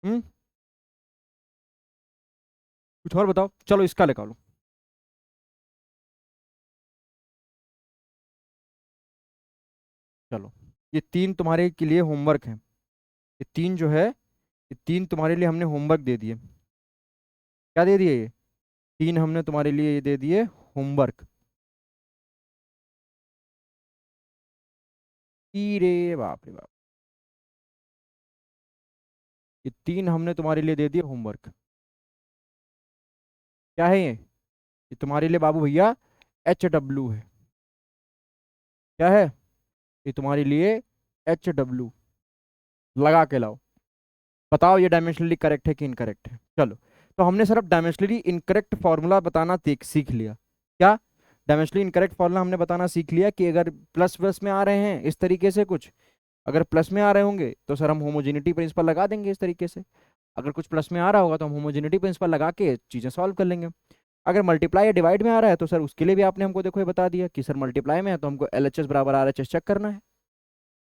हम्म, कुछ और बताओ, चलो इसका निकालो। चलो, ये 3 तुम्हारे के लिए होमवर्क है। ये 3 जो है, ये 3 तुम्हारे लिए हमने होमवर्क दे दिए। क्या दे दिए ये? 3 हमने तुम्हारे लिए ये दे दिए होमवर्क। रे बाप रे बाप, ये 3 हमने तुम्हारे लिए दे दिए होमवर्क। क्या है ये तुम्हारे लिए बाबू भैया HW है। क्या है? ये तुम्हारे लिए HW। लगा के लाओ, बताओ ये डायमेंशनली करेक्ट है कि इनकरेक्ट है। चलो, तो हमने सिर्फ डायमेंशनली इनकरेक्ट फॉर्मूला बताना सीख लिया। क्या? डायमेंशनली इनकरेक्ट फॉर्मूला हमने बताना सीख लिया कि अगर प्लस प्लस में आ रहे हैं इस तरीके से कुछ, अगर प्लस में आ रहे होंगे तो सर हम होमोजेनिटी प्रिंसिपल लगा देंगे इस तरीके से। अगर कुछ प्लस में आ रहा होगा तो हम होमोजेनिटी प्रिंसिपल लगा के चीज़ें सॉल्व कर लेंगे। अगर मल्टीप्लाई या डिवाइड में आ रहा है तो सर उसके लिए भी आपने हमको देखो ये बता दिया कि सर मल्टीप्लाई में है तो हमको LHS बराबर RHS चेक करना है।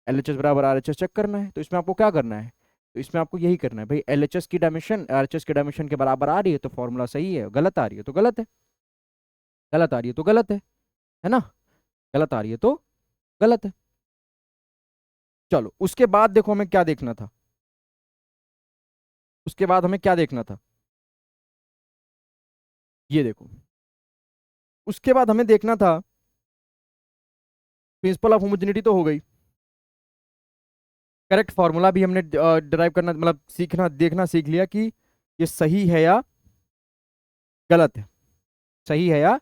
LHS बराबर RHS चेक करना है, तो इसमें आपको क्या करना है? तो इसमें आपको यही करना है भाई, LHS की डायमेंशन RHS के डायमेंशन के बराबर आ रही है तो फॉर्मूला सही है, गलत आ रही है तो गलत है, गलत आ रही है तो गलत है ना? गलत आ रही है तो गलत है। चलो उसके बाद देखो हमें क्या देखना था, उसके बाद हमें क्या देखना था, ये देखो। उसके बाद हमें देखना था, प्रिंसिपल ऑफ होमोजेनिटी तो हो गई, करेक्ट फॉर्मूला भी हमने डिराइव करना मतलब सीखना देखना सीख लिया कि ये सही है या गलत है, सही है या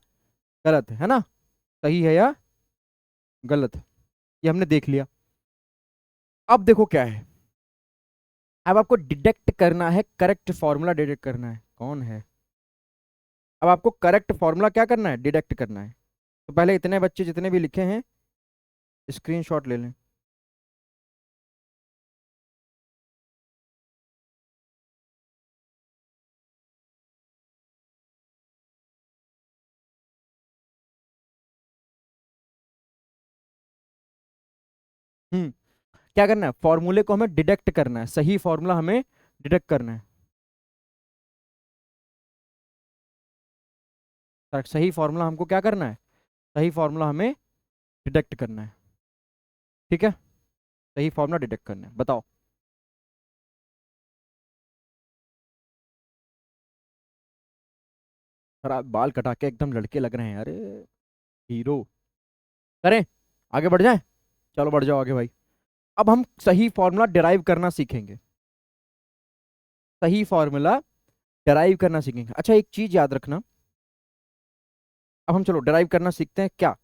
गलत है ना? सही है या गलत है, ये हमने देख लिया। अब देखो क्या है, अब आपको डिडक्ट करना है, करेक्ट फॉर्मूला डिडक्ट करना है। कौन है? अब आपको करेक्ट फॉर्मूला क्या करना है, डिडक्ट करना है। तो पहले इतने बच्चे जितने भी लिखे हैं स्क्रीनशॉट ले लें। हम्म, क्या करना है, फॉर्मूले को हमें डिडक्ट करना है, सही फॉर्मूला हमें डिडक्ट करना है। सही फॉर्मूला हमको क्या करना है, सही फॉर्मूला हमें डिडक्ट करना है। ठीक है, सही फॉर्मूला डिडक्ट करना है, बताओ। सर आप बाल कटा के एकदम लड़के लग रहे हैं, अरे हीरो। करें, आगे बढ़ जाए, चलो बढ़ जाओ आगे भाई। अब हम सही फॉर्मूला डिराइव करना सीखेंगे, सही फॉर्मूला डिराइव करना सीखेंगे। अच्छा एक चीज याद रखना, अब हम चलो डिराइव करना सीखते हैं क्या,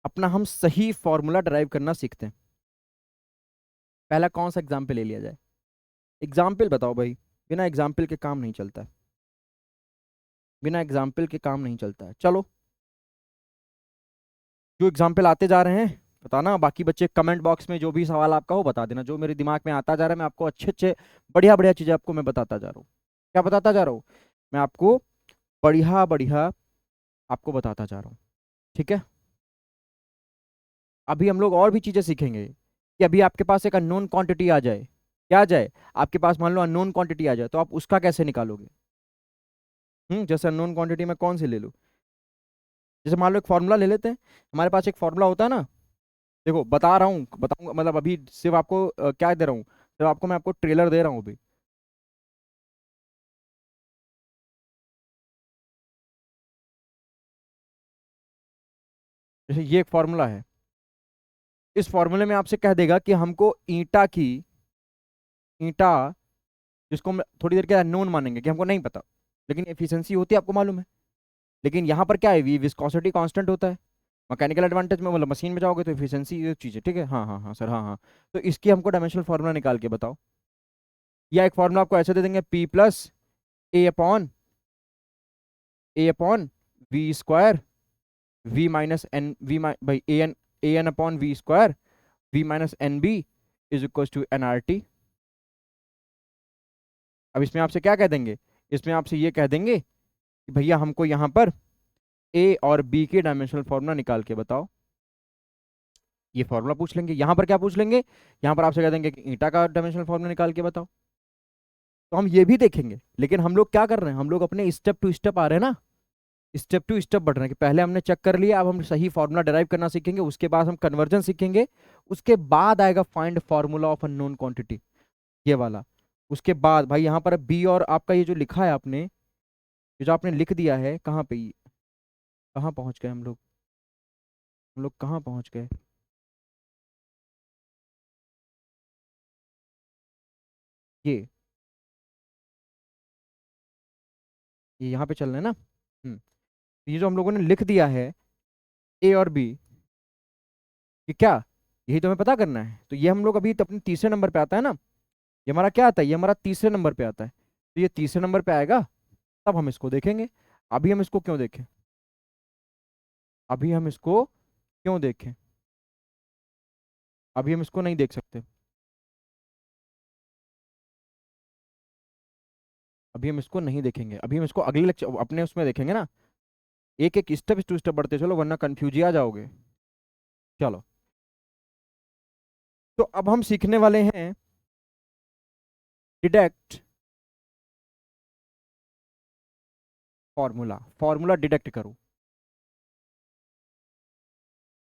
अपना हम सही फॉर्मूला डिराइव करना सीखते हैं। पहला कौन सा एग्जाम्पल ले लिया जाए? एग्जाम्पल बताओ भाई, बिना एग्जाम्पल के काम नहीं चलता है, बिना एग्जाम्पल के काम नहीं चलता है। चलो जो एग्जाम्पल आते जा रहे हैं बताना, बाकी बच्चे कमेंट बॉक्स में जो भी सवाल आपका हो बता देना, जो मेरे दिमाग में आता जा रहा है मैं आपको अच्छे अच्छे बढ़िया बढ़िया चीज़ें आपको मैं बताता जा रहा हूँ। क्या बताता जा रहा हूँ? मैं आपको बढ़िया बढ़िया आपको बताता जा रहा हूँ। ठीक है, अभी हम लोग और भी चीज़ें सीखेंगे कि अभी आपके पास एक अननोन क्वांटिटी आ जाए, क्या आ जाए आपके पास, मान लो अननोन क्वांटिटी आ जाए तो आप उसका कैसे निकालोगे। जैसे अननोन क्वांटिटी में कौन सी ले लूँ? जैसे मान लो एक फॉर्मूला ले लेते हैं, हमारे पास एक फॉर्मूला होता है ना। देखो बता रहा हूँ, बताऊंगा, मतलब अभी सिर्फ आपको क्या दे रहा हूँ, सिर्फ आपको मैं आपको ट्रेलर दे रहा हूँ अभी। जैसे ये एक फॉर्मूला है, इस फॉर्मूले में आपसे कह देगा कि हमको ईटा, जिसको हम थोड़ी देर के अननोन मानेंगे कि हमको नहीं पता, लेकिन एफिशिएंसी होती है आपको मालूम है। लेकिन यहाँ पर क्या है, विस्कोसिटी कांस्टेंट होता है। मैकेनिकल एडवांटेज में, मतलब मशीन में जाओगे तो एफिशिएंसी ये चीज़ है, ठीक है। हाँ हाँ हाँ सर, हाँ हाँ। तो इसकी हमको डायमेंशनल फार्मूला निकाल के बताओ। या एक फार्मूला आपको ऐसे दे देंगे, P plus A upon V square, V minus N V भाई A N upon V square, V minus N B is equal to N R T. अब इसमें आपसे क्या कह देंगे, इसमें आपसे ये कह देंगे कि भैया हमको यहाँ पर ए और बी के डायमेंशनल फार्मूला निकाल के बताओ। ये फार्मूला पूछ लेंगे। यहाँ पर क्या पूछ लेंगे, यहाँ पर आपसे कह देंगे कि ईटा का डायमेंशनल फार्मूला निकाल के बताओ। तो हम ये भी देखेंगे, लेकिन हम लोग क्या कर रहे हैं, हम लोग अपने स्टेप टू स्टेप आ रहे हैं ना, स्टेप टू स्टेप बढ़ रहे हैं। कि पहले हमने चेक कर लिया, अब हम सही फार्मूला डिराइव करना सीखेंगे, उसके बाद हम कन्वर्जन सीखेंगे, उसके बाद आएगा find formula of unknown quantity, ये वाला। उसके बाद भाई यहाँ पर बी और आपका ये जो लिखा है आपने, ये जो आपने लिख दिया है, कहाँ पे कहाँ पहुंच गए हम लोग कहाँ पहुंच गए? ये ये यहाँ पे चल रहे हैं ना। ये जो हम लोगों ने लिख दिया है, ए और बी, ये क्या, यही तो हमें पता करना है। तो ये हम लोग अभी तो अपने तीसरे नंबर पे आता है ना, ये हमारा क्या आता है, ये हमारा तीसरे नंबर पे आता है। तो ये तीसरे नंबर पे आएगा, तब हम इसको देखेंगे। अभी हम इसको क्यों देखें, अभी हम इसको क्यों देखें, अभी हम इसको नहीं देख सकते, अभी हम इसको नहीं देखेंगे, अभी हम इसको अगले लेक्चर अपने उसमें देखेंगे ना। एक एक स्टेप टू स्टेप बढ़ते चलो, वरना कंफ्यूज ही आ जाओगे। चलो, तो अब हम सीखने वाले हैं डिडक्ट फॉर्मूला, फॉर्मूला डिडक्ट करो।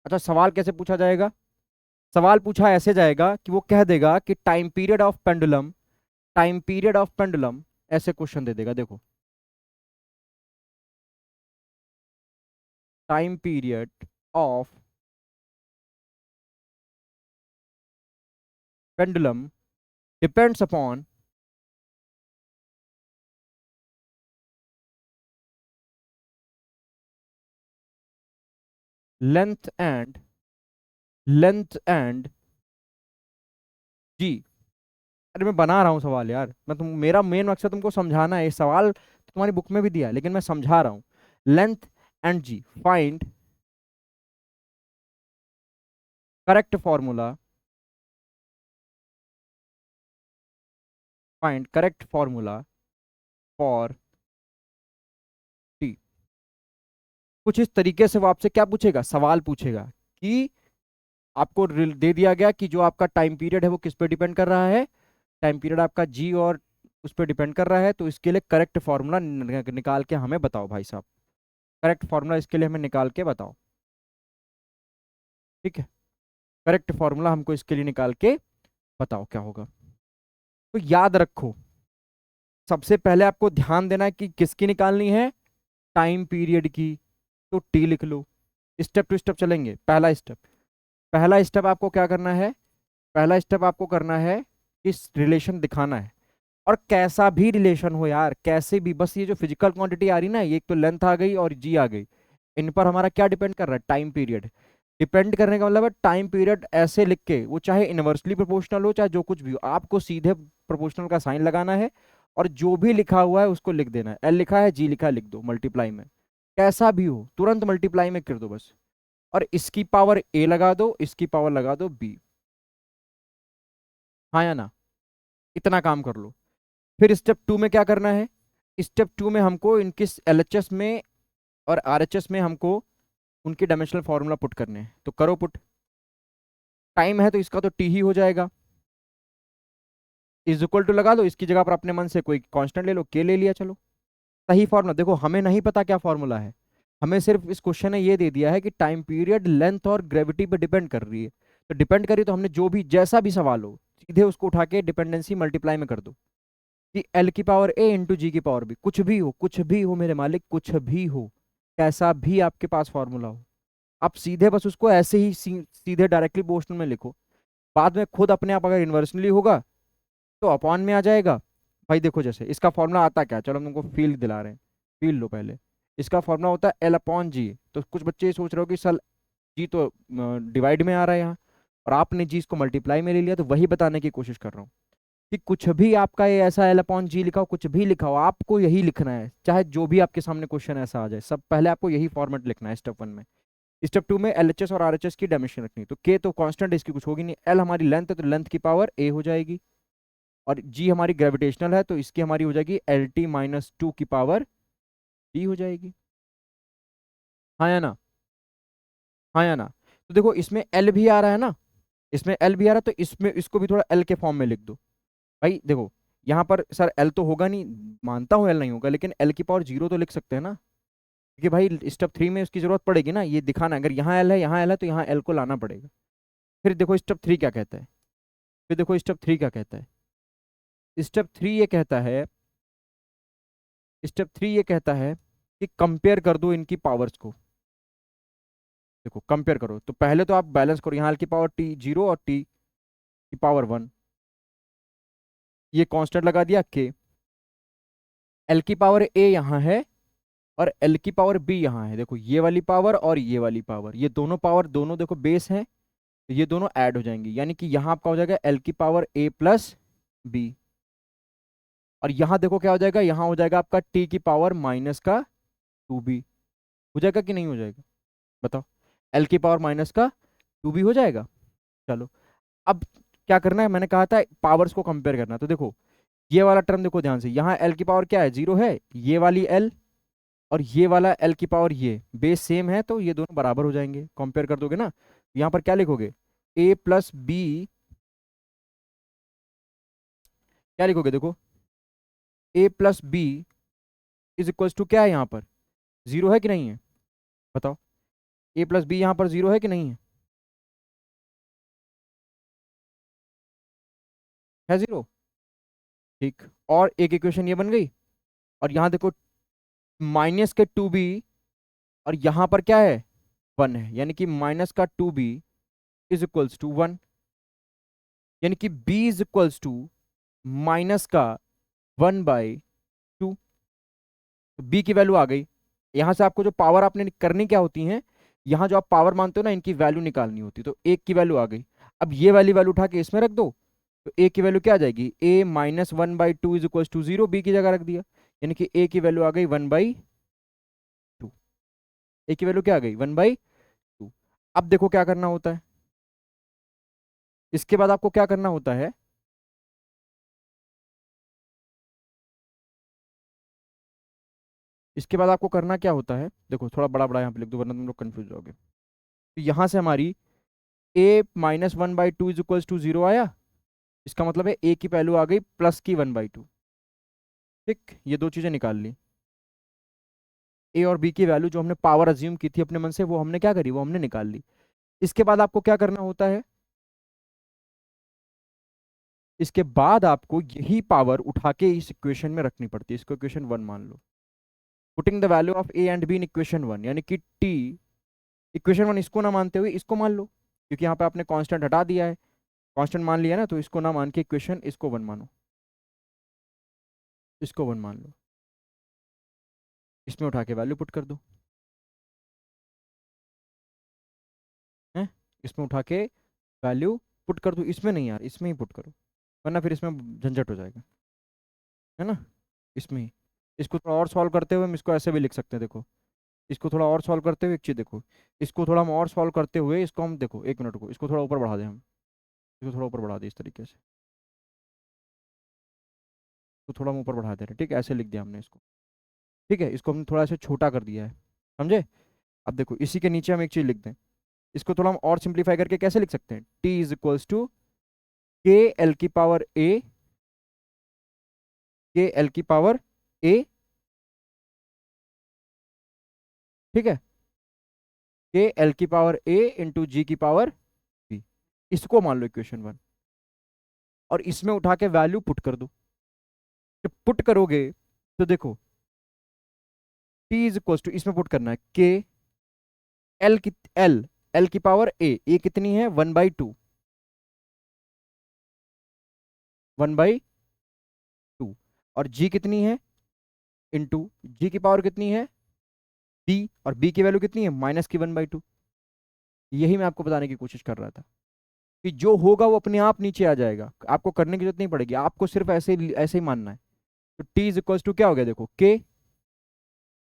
अच्छा, सवाल कैसे पूछा जाएगा? सवाल पूछा ऐसे जाएगा कि वो कह देगा कि टाइम पीरियड ऑफ पेंडुलम, ऐसे क्वेश्चन दे देगा। देखो, time period of pendulum depends upon length and length and G. अरे मैं बना रहा हूँ सवाल यार, मेरा मेन मकसद तुमको समझाना है। ये सवाल तो तुम्हारी बुक में भी दिया है, लेकिन मैं समझा रहा हूँ। Length and G, correct formula find correct formula for t. कुछ इस तरीके से वो आपसे क्या पूछेगा, सवाल पूछेगा कि आपको दे दिया गया कि जो आपका टाइम पीरियड है वो किस पे डिपेंड कर रहा है, टाइम पीरियड आपका जी और उस पर डिपेंड कर रहा है। तो इसके लिए करेक्ट फॉर्मूला निकाल के हमें बताओ भाई साहब, करेक्ट फॉर्मूला इसके लिए हमें निकाल के बताओ। ठीक है, करेक्ट फॉर्मूला हमको इसके लिए निकाल के बताओ क्या होगा। तो याद रखो, सबसे पहले आपको ध्यान देना है कि किसकी निकालनी है, टाइम पीरियड की। तो टी लिख लो। स्टेप टू स्टेप चलेंगे। पहला स्टेप आपको क्या करना है, पहला स्टेप आपको करना है कि रिलेशन दिखाना है। और कैसा भी रिलेशन हो यार, कैसे भी, बस ये जो फिजिकल क्वांटिटी आ रही ना, ये एक तो लेंथ आ गई और जी आ गई, इन पर हमारा क्या डिपेंड कर रहा है, टाइम पीरियड। डिपेंड करने का मतलब है टाइम पीरियड ऐसे लिख के, वो चाहे इनवर्सली प्रोपोर्शनल हो चाहे जो कुछ भी हो, आपको सीधे प्रोपोर्शनल का साइन लगाना है और जो भी लिखा हुआ है उसको लिख देना है। एल लिखा है, जी लिखा है, लिख दो मल्टीप्लाई में, कैसा भी हो तुरंत मल्टीप्लाई में कर दो बस। और इसकी पावर ए लगा दो, इसकी पावर लगा दो बी। हाँ या ना, इतना काम कर लो। फिर स्टेप टू में क्या करना है, स्टेप टू में हमको इनके एलएचएस में और आरएचएस में हमको उनके डायमेंशनल फार्मूला पुट करने हैं। तो करो पुट। टाइम है तो इसका तो टी ही हो जाएगा, इज इक्वल टू लगा दो, इसकी जगह पर अपने मन से कोई कांस्टेंट ले लो, के ले लिया, चलो सही फॉर्मूला देखो, हमें नहीं पता क्या फॉर्मूला है, हमें सिर्फ इस क्वेश्चन ने ये दे दिया है कि टाइम पीरियड लेंथ और ग्रेविटी पे डिपेंड कर रही है। तो डिपेंड करी तो हमने जो भी जैसा भी सवाल हो सीधे उसको उठा के डिपेंडेंसी मल्टीप्लाई में कर दो कि एल की पावर ए इंटू जी की पावर बी, कुछ भी हो, कुछ भी हो मेरे मालिक, कुछ भी हो, कैसा भी आपके पास फॉर्मूला हो, आप सीधे बस उसको ऐसे ही सीधे डायरेक्टली पोर्शन में लिखो। बाद में खुद अपने आप अगर इन्वर्सनली होगा तो अपॉन में आ जाएगा। भाई देखो जैसे इसका फॉर्मूला आता क्या है? चलो हम तुमको फील दिला रहे हैं, फील लो पहले। इसका फॉर्मूला होता है एल अपॉन जी। तो कुछ बच्चे ये सोच रहे हो कि सर जी तो डिवाइड में आ रहा है यहाँ, और आपने जी इसको मल्टीप्लाई में ले लिया, तो वही बताने की कोशिश कर रहा हूँ कि कुछ भी आपका ये ऐसा एल अपॉन जी लिखा हो, कुछ भी लिखा हो, आपको यही लिखना है, चाहे जो भी आपके सामने क्वेश्चन ऐसा आ जाए, सब पहले आपको यही फॉर्मेट लिखना है स्टेप 1 में। स्टेप 2 में एलएचएस और आरएचएस की डायमेंशन रखनी, तो के तो कांस्टेंट, इसकी कुछ होगी नहीं, एल हमारी लेंथ है तो लेंथ की पावर ए हो जाएगी, और जी हमारी ग्रेविटेशनल है तो इसकी हमारी हो जाएगी एल टी माइनस 2 की पावर डी हो जाएगी। हाँ या ना? हाँ या ना? तो देखो इसमें एल भी आ रहा है ना, इसमें एल भी आ रहा है, तो इसमें इसको भी थोड़ा एल के फॉर्म में लिख दो। भाई देखो यहाँ पर सर एल तो होगा नहीं, मानता हूँ एल नहीं होगा, लेकिन एल की पावर 0 तो लिख सकते हैं ना, क्योंकि भाई स्टेप 3 में उसकी जरूरत पड़ेगी ना, ये दिखाना अगर यहाँ एल है यहाँ एल है तो यहाँ एल को लाना पड़ेगा। फिर देखो स्टेप 3 क्या कहता है, फिर देखो स्टेप 3 क्या कहता है। स्टेप 3 ये कहता है, स्टेप 3 ये कहता है कि कंपेयर कर दो इनकी पावर्स को। देखो कंपेयर करो, तो पहले तो आप बैलेंस करो, यहाँ एल की पावर टी 0 और टी की पावर 1, ये कांस्टेंट लगा दिया के, एल की पावर ए यहाँ है और एल की पावर बी यहाँ है। देखो ये वाली पावर और ये वाली पावर, ये दोनों पावर दोनों देखो बेस हैं, तो ये दोनों ऐड हो जाएंगी, यानी कि यहाँ आपका हो जाएगा एल की पावर ए प्लस बी, और यहाँ देखो क्या हो जाएगा, यहाँ हो जाएगा आपका टी की पावर माइनस का 2b। हो जाएगा कि नहीं हो जाएगा बताओ? एल की पावर माइनस का 2b हो जाएगा। चलो अब क्या करना है, मैंने कहा था पावर्स को कंपेयर करना, तो देखो ये वाला टर्म देखो ध्यान से, यहाँ एल की पावर क्या है 0 है, ये वाली एल और ये वाला एल की पावर ये बेस सेम है, तो ये दोनों बराबर हो जाएंगे, कंपेयर कर दोगे ना। यहाँ पर क्या लिखोगे, ए प्लस बी, क्या लिखोगे देखो, A plus B is equals to क्या है यहाँ पर, 0 है कि नहीं है बताओ? ए प्लस बी यहाँ पर 0 है कि नहीं है? है 0, ठीक। और एक इक्वेशन ये बन गई, और यहाँ देखो माइनस के 2b, और यहाँ पर क्या है 1 है, यानी कि माइनस का 2b इज इक्वल्स टू 1, यानी कि b is equals to minus का 1/2। तो b की वैल्यू आ गई। यहाँ से आपको जो पावर आपने करनी क्या होती है, यहाँ जो आप पावर मानते हो ना, इनकी वैल्यू निकालनी होती, तो एक की वैल्यू आ गई। अब ये वाली वैल्यू उठा के इसमें रख दो, तो ए की वैल्यू क्या आ जाएगी, A minus 1/2 is equal to 0, B की जगह रख दिया, यानी कि ए की वैल्यू आ गई 1/2। ए की वैल्यू क्या आ गई 1/2। अब देखो क्या करना होता है, इसके बाद आपको क्या करना होता है, इसके बाद आपको करना क्या होता है, देखो थोड़ा बड़ा बड़ा यहाँ पे लिख दो वरना तुम लोग कंफ्यूज हो जाओगे। तो यहाँ से हमारी ए माइनस 1/2 इज इक्वल टू 0 आया, इसका मतलब है ए की वैल्यू आ गई प्लस की 1/2। ठीक, ये दो चीजें निकाल ली, ए और बी की वैल्यू जो हमने पावर अज्यूम की थी अपने मन से, वो हमने क्या करी, वो हमने निकाल ली। इसके बाद आपको क्या करना होता है, इसके बाद आपको यही पावर उठा के इस इक्वेशन में रखनी पड़ती है, इसको इक्वेशन 1 मान लो। Putting the value of A and B in equation 1, यानी कि टी, इक्वेशन 1 इसको ना मानते हुए इसको मान लो, क्योंकि यहाँ पे आपने कांस्टेंट हटा दिया है, कांस्टेंट मान लिया ना, तो इसको ना मान के इक्वेशन इसको 1 मानो, इसको 1 मान लो, इसमें उठा के वैल्यू पुट कर दो है, इसमें उठा के वैल्यू पुट कर दो, इसमें नहीं यार, इसमें ही पुट करो, वरना फिर इसमें झंझट हो जाएगा, है ना? इसमें ही, इसको थोड़ा और सॉल्व करते हुए हम इसको ऐसे भी लिख सकते हैं, देखो इसको थोड़ा और सॉल्व करते हुए एक चीज़ देखो, इसको थोड़ा हम और सॉल्व करते हुए इसको हम देखो, एक मिनट को इसको थोड़ा ऊपर बढ़ा दें हम, इसको थोड़ा ऊपर बढ़ा दें इस तरीके से, तो थोड़ा हम ऊपर बढ़ा दे रहे हैं, ठीक है, ऐसे लिख दिया हमने इसको, ठीक है, इसको हमने थोड़ा ऐसे छोटा कर दिया है, समझे? अब देखो इसी के नीचे हम एक चीज़ लिख दें, इसको थोड़ा हम और सिंप्लीफाई करके कैसे लिख सकते हैं, टी इज इक्वल्स टू के एल की पावर ए, के एल की पावर ए ठीक है, के एल की पावर ए इंटू जी की पावर बी, इसको मान लो इक्वेशन 1, और इसमें उठा के वैल्यू पुट कर दो। जब पुट करोगे तो देखो टी इज इक्वल टू, इसमें पुट करना है के एल की, एल एल की पावर ए कितनी है 1/2, 1/2, और जी कितनी है इंटू जी की पावर कितनी है बी, और बी की वैल्यू कितनी है माइनस की 1/2। यही मैं आपको बताने की कोशिश कर रहा था कि जो होगा वो अपने आप नीचे आ जाएगा, आपको करने की जरूरत नहीं पड़ेगी, आपको सिर्फ ऐसे ही मानना है। तो टी इज इक्वल टू क्या हो गया, देखो के,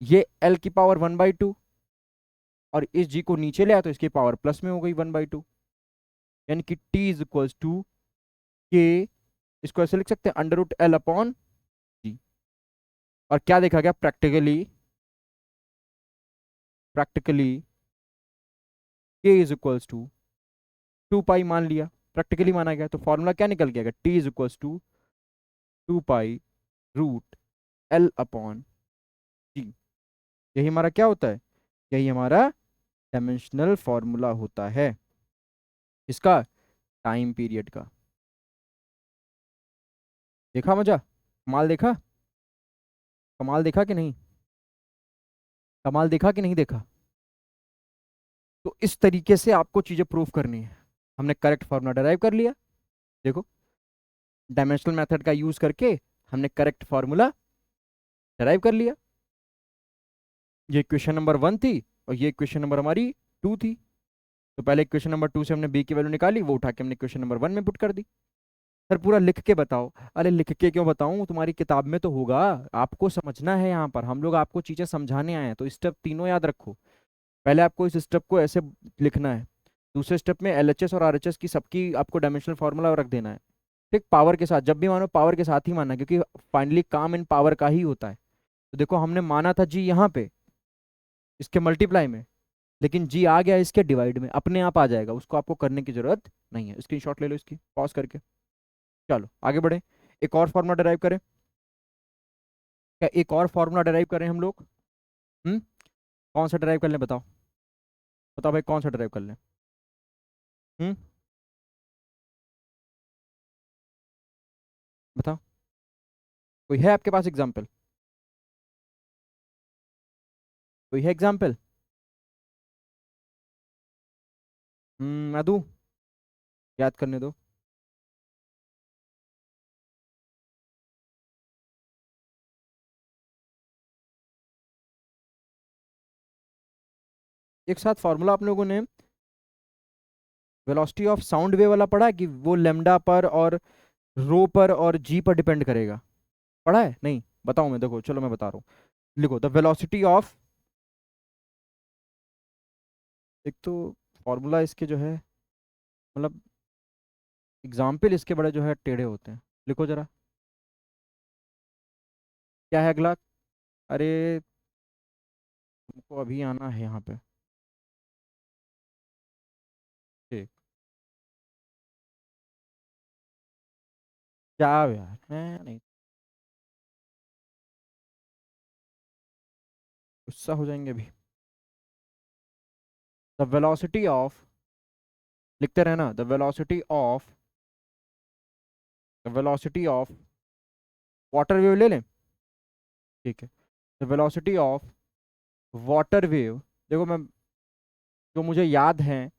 ये एल की पावर 1/2, और इस जी को नीचे ले आया तो इसकी पावर प्लस में हो गई 1/2, यानी कि T is equal to k, इसको ऐसे लिख सकते हैं √L/G। और क्या देखा गया प्रैक्टिकली, प्रैक्टिकली के इज इक्वल टू 2 पाई मान लिया, प्रैक्टिकली माना गया, तो फॉर्मूला क्या निकल गया, t is equal to 2 pi √L/G। यही हमारा क्या होता है, यही हमारा डायमेंशनल फॉर्मूला होता है, इसका टाइम पीरियड का। देखा मजा, कमाल देखा, कमाल देखा कि नहीं, कमाल देखा कि नहीं देखा। तो इस तरीके से आपको चीजें प्रूव करनी है। हमने करेक्ट फॉर्मूला डराइव कर लिया, देखो डायमेंशनल मेथड का यूज करके हमने करेक्ट फॉर्मूला डराइव कर लिया। ये क्वेश्चन नंबर 1 थी, और ये क्वेश्चन नंबर हमारी 2 थी। तो पहले क्वेश्चन नंबर 2 से हमने बी की वैल्यू निकाली, वो उठा के हमने क्वेश्चन नंबर 1 में पुट कर दी। सर पूरा लिख के बताओ, अरे लिख के क्यों बताऊं, तुम्हारी किताब में तो होगा, आपको समझना है, यहाँ पर हम लोग आपको चीजें समझाने आए हैं, तो स्टेप तीनों याद रखो। पहले आपको इस स्टेप को ऐसे लिखना है, दूसरे स्टेप में एलएचएस और आरएचएस की सबकी आपको डायमेंशनल फॉर्मूला रख देना है, ठीक, पावर के साथ, जब भी मानो पावर के साथ ही मानना, क्योंकि फाइनली काम इन पावर का ही होता है। तो देखो हमने माना था जी यहाँ पे इसके मल्टीप्लाई में, लेकिन जी आ गया इसके डिवाइड में, अपने आप आ जाएगा, उसको आपको करने की जरूरत नहीं है। स्क्रीनशॉट ले लो इसकी पॉज करके, चलो आगे बढ़े, एक और फॉर्मूला डराइव करें, क्या एक और फॉर्मूला डराइव करें हम लोग। हम्म, कौन सा डराइव कर लें बताओ, बताओ भाई कौन सा डराइव कर लें। हम्म, बताओ, कोई है आपके पास एग्जाम्पल, कोई है एग्जाम्पल। मैं दूं, याद करने दो। एक साथ फॉर्मूला आप लोगों ने वेलोसिटी ऑफ साउंड वेव वाला पढ़ा है कि वो लेमडा पर और रो पर और जी पर डिपेंड करेगा, पढ़ा है नहीं, बताओ मैं, देखो चलो मैं बता रहा हूँ, लिखो द वेलोसिटी ऑफ, एक तो फॉर्मूला इसके जो है, मतलब एग्जाम्पल इसके बड़े जो है टेढ़े होते हैं, लिखो जरा, क्या है अगला, अरे तुमको अभी आना है यहाँ पे, ठीक, क्या यार है नहीं, गुस्सा हो जाएंगे अभी। द वेलोसिटी ऑफ, लिखते रहना, the velocity of water wave ले लें, ठीक है, the velocity of water wave, देखो मैं जो मुझे याद है,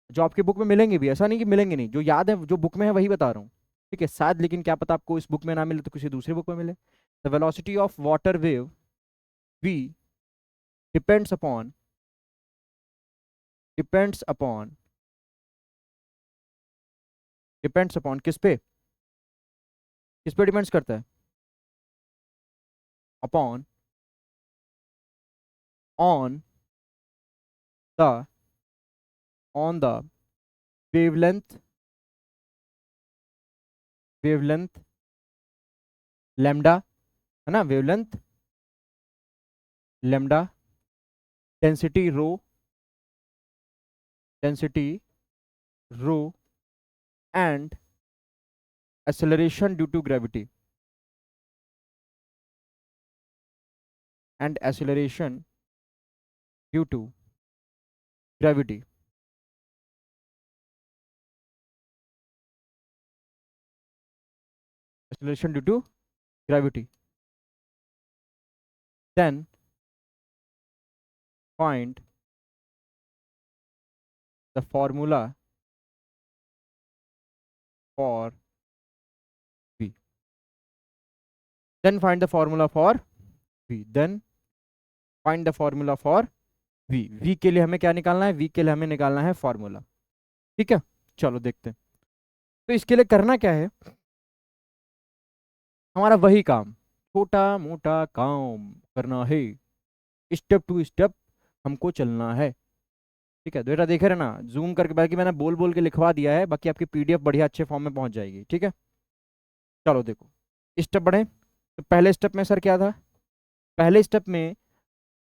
जो आपकी बुक में मिलेंगे भी, ऐसा नहीं कि मिलेंगे नहीं, जो याद है जो बुक में है वही बता रहा हूँ, ठीक है, शायद लेकिन क्या पता आपको इस बुक में ना मिले तो किसी दूसरी बुक में मिले। The velocity of water wave v depends upon, depends upon, depends upon किस पे डिपेंड्स करता है, upon, on the, on the wavelength, wavelength lambda, है ना, wavelength lambda, density rho, density rho, and acceleration due to gravity, and acceleration due to gravity. Acceleration due to gravity. Then find the formula for v। Then find the formula for v। Then find the formula for v। v के लिए हमें क्या निकालना है? v के लिए हमें निकालना है फॉर्मूला। ठीक है, चलो देखते हैं। तो इसके लिए करना क्या है? हमारा वही काम, छोटा मोटा काम करना है, स्टेप टू स्टेप हमको चलना है। ठीक है, तो बेटा देख रहे ना, जूम करके, बाकी मैंने बोल बोल के लिखवा दिया है, बाकी आपकी पीडीएफ बढ़िया अच्छे फॉर्म में पहुंच जाएगी। ठीक है, चलो देखो, स्टेप बढ़े। तो पहले स्टेप में सर क्या था? पहले स्टेप में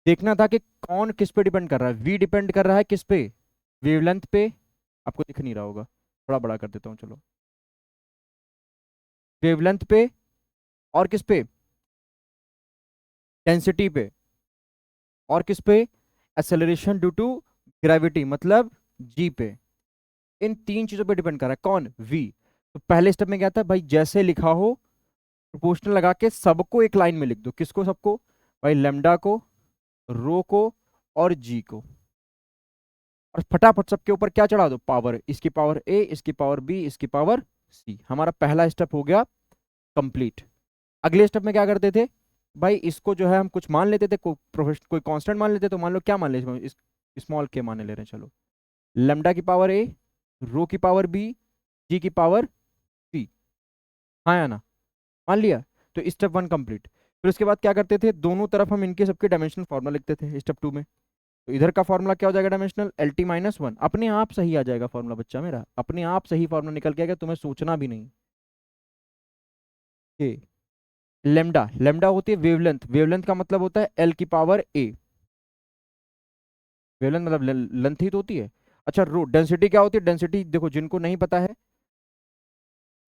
देखना था कि कौन किस पे डिपेंड कर रहा है। वी डिपेंड कर रहा है किस पे? वेवलेंथ पे। आपको दिख नहीं रहा होगा, थोड़ा बड़ा कर देता हूँ, चलो। वेवलेंथ पे, और किस पे? डेंसिटी पे। और किस पे? एक्सेलरेशन ड्यू टू ग्रेविटी, मतलब जी पे। इन तीन चीजों पे डिपेंड कर रहा है कौन? वी। तो पहले स्टेप में क्या था भाई? जैसे लिखा हो प्रोपोर्शनल लगा के सबको एक लाइन में लिख दो। किसको? सबको भाई, लेमडा को, रो को, और जी को। और फटाफट सबके ऊपर क्या चढ़ा दो? पावर। इसकी पावर ए, इसकी पावर बी, इसकी पावर सी। हमारा पहला स्टेप हो गया कंप्लीट। अगले स्टेप में क्या करते थे भाई? इसको जो है हम कुछ मान लेते थे, कोई कांस्टेंट मान लेते। तो मान लो क्या मान ले, स्मॉल के माने ले रहे हैं, चलो। लेमडा की पावर ए, रो की पावर बी, जी की पावर सी। हाँ या ना? मान लिया। तो स्टेप वन कंप्लीट। फिर उसके बाद क्या करते थे? दोनों तरफ हम इनके सबके डायमेंशनल फॉर्मूला लिखते थे स्टेप टू में। तो इधर का फॉर्मूला क्या हो जाएगा? Dimensional L T minus one. अपने आप सही आ जाएगा फॉर्मूला बच्चा मेरा, अपने आप सही फॉर्मूला निकल के आएगा, तुम्हें सोचना भी नहीं। ए, लेमडा, लेमडा होती है वेवलेंथ। वेवलेंथ का मतलब होता है एल की पावर ए। वेवलेंथ मतलब लेंथ ही तो होती है। अच्छा, रो, डेंसिटी क्या होती है? डेंसिटी देखो, जिनको नहीं पता है,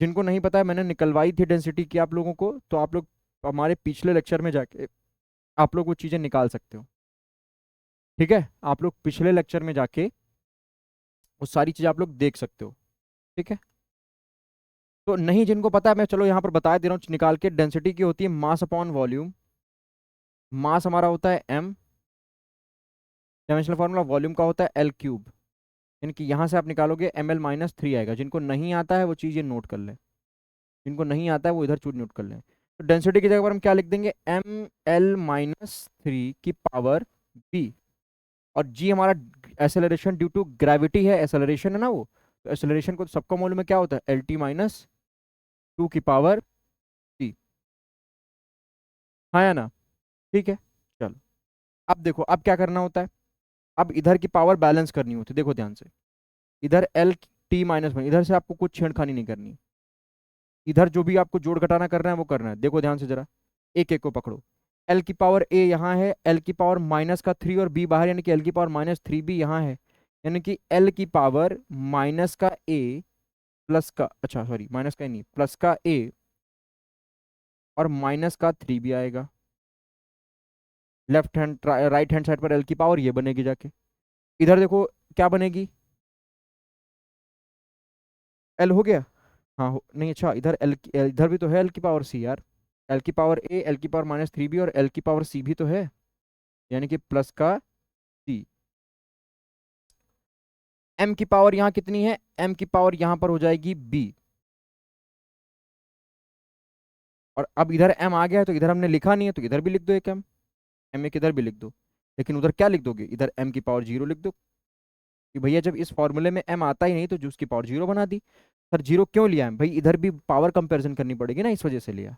जिनको नहीं पता है, मैंने निकलवाई थी डेंसिटी की आप लोगों को, तो आप लोग हमारे पिछले लेक्चर में जाके आप लोग वो चीज़ें निकाल सकते हो। ठीक है, आप लोग पिछले लेक्चर में जाके वो सारी चीज़ आप लोग देख सकते हो। ठीक है, तो नहीं जिनको पता है, मैं चलो यहाँ पर बता दे रहा हूँ निकाल के। डेंसिटी की होती है मास अपॉन वॉल्यूम। मास हमारा होता है m। डायमेंशनल फॉर्मूला वॉल्यूम का होता है एल क्यूब। यानी कि यहाँ से आप निकालोगे ml माइनस थ्री आएगा। जिनको नहीं आता है वो चीज़ ये नोट कर ले, जिनको नहीं आता है वो इधर चूज नोट कर लें। तो डेंसिटी की जगह पर हम क्या लिख देंगे? एम एल माइनस थ्री की पावर बी। और जी हमारा एसेलरेशन ड्यू टू ग्रेविटी है, एसेलरेशन है ना वो। तो एसेलरेशन को तो सबको मालूम है क्या होता है? एल टी माइनस टू की पावर सी। हाँ या ना? ठीक है, चलो। अब देखो, अब क्या करना होता है? अब इधर की पावर बैलेंस करनी होती है। देखो ध्यान से, इधर एल टी माइनस वन, इधर से आपको कुछ छेड़खानी नहीं करनी। इधर जो भी आपको जोड़ घटाना करना है वो करना है। देखो ध्यान से जरा, एक एक को पकड़ो। एल की पावर ए यहाँ है, एल की पावर माइनस का थ्री और बी बाहर, यानी कि एल की पावर माइनस थ्री बी यहाँ है। यानी कि एल की पावर माइनस का ए प्लस का, अच्छा सॉरी, माइनस का नहीं, प्लस का ए और माइनस का थ्री भी आएगा। Left hand right hand side पर एल की पावर ये बनेगी जाके। इधर देखो क्या बनेगी? एल हो गया। हाँ नहीं, अच्छा, इधर इधर भी तो है एल की पावर सी यार। एल की पावर ए, एल की पावर माइनस थ्री बी और एल की पावर सी भी तो है, यानी कि प्लस का सी। एम की पावर यहाँ कितनी है? एम की पावर यहाँ पर हो जाएगी बी। और अब इधर एम आ गया है, तो इधर हमने लिखा नहीं है, तो इधर भी लिख दो एक एम। एम एक इधर भी लिख दो। लेकिन उधर क्या लिख दोगे? इधर एम की पावर जीरो लिख दो, कि भैया जब इस फॉर्मूले में एम आता ही नहीं तो जो उसकी पावर जीरो बना दी। सर जीरो क्यों लिया है भाई? इधर भी पावर कंपैरिजन करनी पड़ेगी ना, इस वजह से लिया।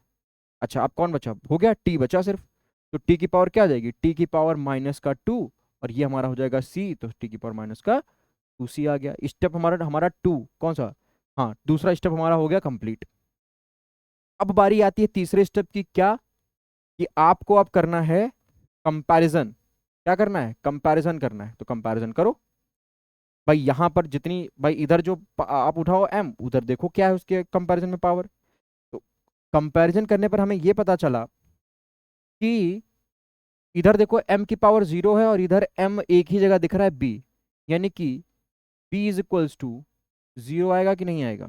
अच्छा, अब कौन बचा? हो गया टी बचा सिर्फ। तो टी की पावर क्या आ जाएगी? टी की पावर माइनस का टू, और ये हमारा हो जाएगा सी, तो टी की पावर माइनस का टू सी आ गया। स्टेप हमारा हमारा टू कौन सा? हाँ, दूसरा स्टेप हमारा हो गया कंप्लीट। अब बारी आती है तीसरे स्टेप की। क्या? कि आपको अब करना है कंपैरिजन। क्या करना है? कंपैरिजन करना है। तो कंपैरिजन करो भाई। यहां पर जितनी भाई, इधर जो आप उठाओ एम, उधर देखो क्या है उसके कंपैरिजन में पावर। तो कंपैरिजन करने पर हमें ये पता चला कि इधर देखो m की पावर 0 है और इधर m एक ही जगह दिख रहा है b, यानी कि b इज इक्वल्स टू 0 आएगा कि नहीं आएगा?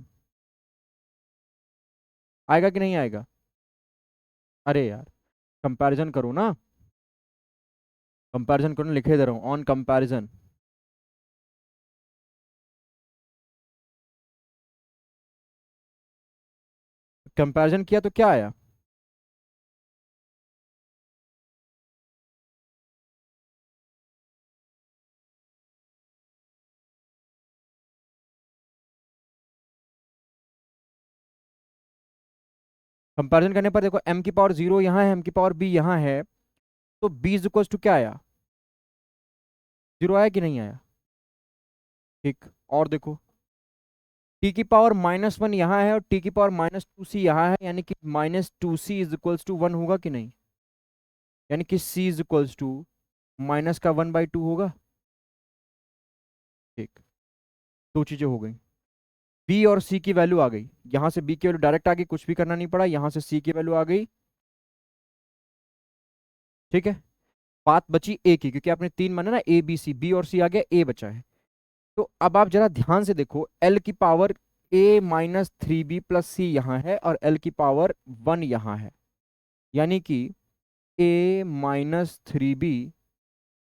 आएगा कि नहीं आएगा? अरे यार, कंपैरिजन करो ना, कंपैरिजन करो, लिखे दे रहा हूँ ऑन कंपैरिजन। कंपैरिजन किया तो क्या आया? कंपैरिजन करने पर देखो m की पावर 0 यहाँ है, m की पावर b यहाँ है, तो b इज इक्वल्स टू क्या आया? 0 आया कि नहीं आया? ठीक, और देखो t की पावर -1 यहाँ है और t की पावर -2c यहाँ है, यानी कि -2c इज इक्वल्स टू 1 होगा कि नहीं? यानी कि c is equals to minus का 1/2 होगा। ठीक, दो चीजें हो गई, b और c की वैल्यू आ गई, यहां से b की वैल्यू डायरेक्ट आ गई, कुछ भी करना नहीं पड़ा, यहां से c की वैल्यू आ गई। ठीक है, बात बची a की, क्योंकि आपने तीन माना ना, a b c, b और c आ गया, a बचा है। तो अब आप जरा ध्यान से देखो, l की पावर a-3b प्लस सी यहाँ है और l की पावर 1 यहाँ है, यानी कि a-3b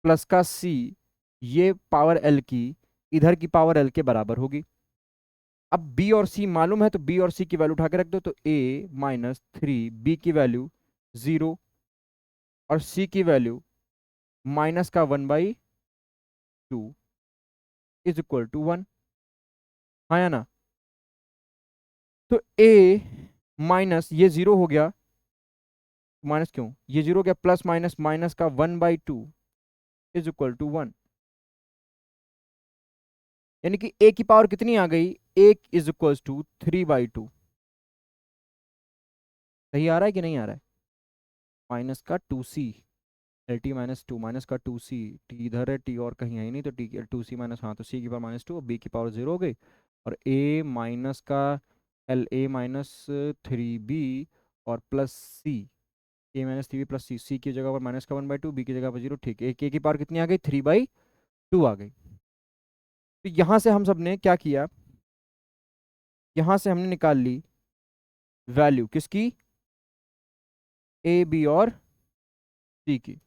प्लस का c, ये पावर l की इधर की पावर l के बराबर होगी। अब b और c मालूम है, तो b और c की वैल्यू उठा के रख दो, तो a-3, b की वैल्यू 0 और c की वैल्यू माइनस का 1/2 इज इक्वल टू 1। हाँ या ना? तो a माइनस ये 0 हो गया, माइनस क्यों, ये 0 हो गया, प्लस माइनस माइनस का 1/2 इज इक्वल टू 1, यानी कि a की पावर कितनी आ गई, 1 इज इक्वल टू 3/2। सही आ रहा है कि नहीं आ रहा है? माइनस का 2c, एल टी -2 माइनस का 2c, टी इधर है, टी और कहीं है ही नहीं, तो टी 2c माइनस, हाँ तो c की पावर -2 और b की पावर 0 हो गई, और a माइनस का a-3b और plus c, a-3b plus c की जगह पर माइनस का 1/2, b की जगह पर 0। ठीक है, a की पावर कितनी आ गई, 3/2 आ गई। तो यहां से हम सब ने क्या किया, यहां से हमने निकाल ली वैल्यू किसकी, ए बी और सी की,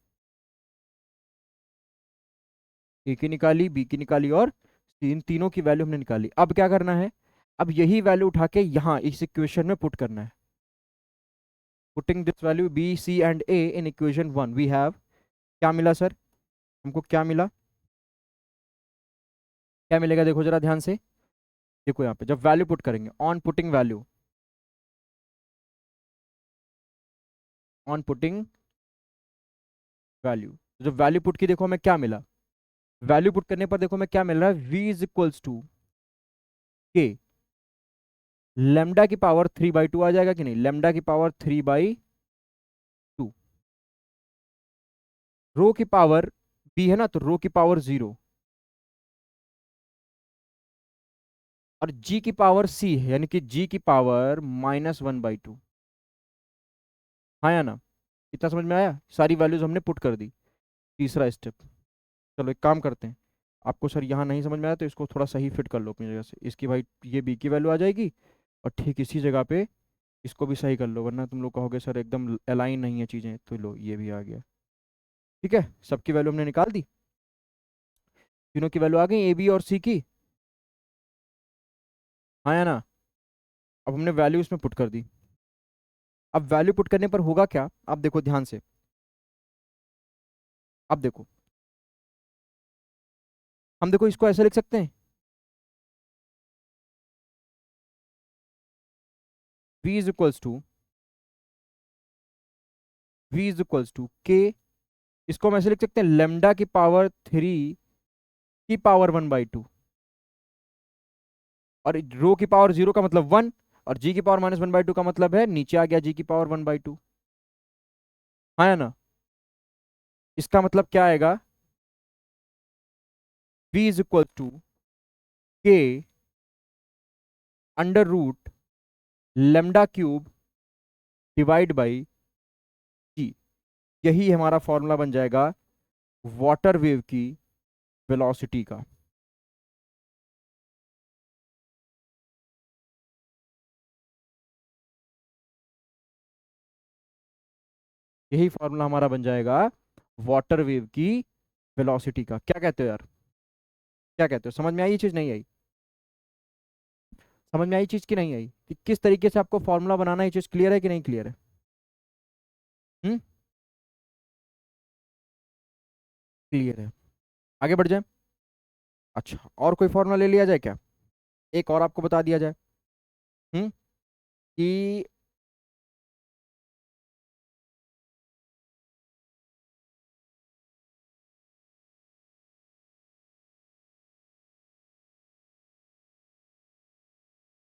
ए की निकाली, बी की निकाली और तीनों की वैल्यू हमने निकाली। अब क्या करना है, अब यही वैल्यू उठा के यहाँ इस इक्वेशन में पुट करना है। Putting this value b c and a in equation 1 we have, क्या मिला सर, हमको क्या मिला, क्या मिलेगा, देखो जरा ध्यान से, देखो यहाँ पे जब वैल्यू पुट करेंगे, on putting value, on putting value, जब वैल्यू पुट की देखो हमें क्या मिला, वैल्यू पुट करने पर देखो हमें क्या मिल रहा है, v इज इक्वल्स टू के, लेमडा की पावर 3/2 आ जाएगा कि नहीं, लेमडा की पावर 3/2, रो की पावर b है ना, तो रो की पावर 0, और g की पावर c है, यानी कि g की पावर -1/2। हाँ या ना? इतना समझ में आया, सारी वैल्यूज हमने पुट कर दी। तीसरा स्टेप, चलो एक काम करते हैं, आपको सर यहाँ नहीं समझ में आया तो इसको थोड़ा सही फिट कर लो अपनी जगह से, इसकी भाई ये b की वैल्यू आ जाएगी, और ठीक इसी जगह पे इसको भी सही कर लो, वरना तुम लोग कहोगे सर एकदम अलाइन नहीं है चीज़ें, तो लो ये भी आ गया। ठीक है, सबकी वैल्यू हमने निकाल दी, तीनों की वैल्यू आ गई, ए बी और सी की। हाँ या ना? अब हमने वैल्यू इसमें पुट कर दी। अब वैल्यू पुट करने पर होगा क्या, आप देखो ध्यान से, अब देखो, हम देखो इसको ऐसे लिख सकते हैं, v is equals to, v is equals to k, इसको हम ऐसे लिख सकते हैं, लेमडा की पावर 3 की पावर 1/2, और रो की पावर 0 का मतलब 1, और जी की पावर -1/2 का मतलब है नीचे आ गया जी की पावर 1/2। हाँ या ना? इसका मतलब क्या आएगा, v is equal to K under root lambda cube divide by G. यही हमारा फॉर्मूला बन जाएगा वाटर वेव की वेलोसिटी का। यही फॉर्मूला हमारा बन जाएगा वाटर वेव की वेलोसिटी का। क्या कहते हो यार? क्या कहते हो? समझ में आई ये चीज, नहीं आई? समझ में आई चीज कि नहीं आई, कि किस तरीके से आपको फॉर्मूला बनाना है? ये चीज क्लियर है कि नहीं क्लियर है? हम्म, क्लियर है। आगे बढ़ जाए। अच्छा, और कोई फॉर्मूला ले लिया जाए क्या? एक और आपको बता दिया जाए। हम्म, कि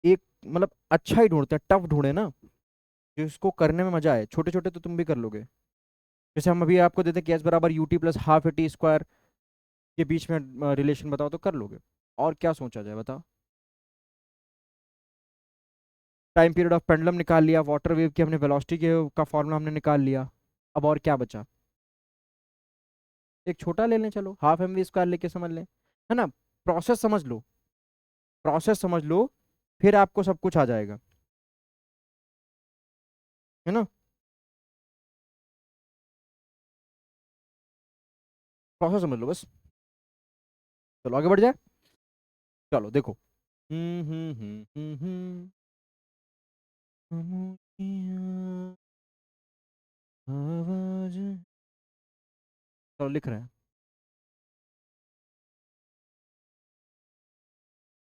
एक मतलब अच्छा ही ढूंढते हैं, टफ ढूंढे ना, जिसको करने में मजा आए। छोटे छोटे तो तुम भी कर लोगे। जैसे हम अभी आपको देते हैं कि एस बराबर UT plus half a t square के बीच में रिलेशन बताओ, तो कर लोगे। और क्या सोचा जाए बताओ? टाइम पीरियड ऑफ पेंडुलम निकाल लिया, वाटर वेव की हमने वेलोसिटी के का फॉर्मूला हमने निकाल लिया। अब और क्या बचा? एक छोटा ले लें, चलो हाफ एम वी स्क्वायर लेके समझ लें, है ना? प्रोसेस समझ लो, प्रोसेस समझ लो, फिर आपको सब कुछ आ जाएगा, है ना? प्रोसेस समझ लो बस। चलो आगे बढ़ जाए। चलो देखो। आवाज। चलो लिख रहे हैं।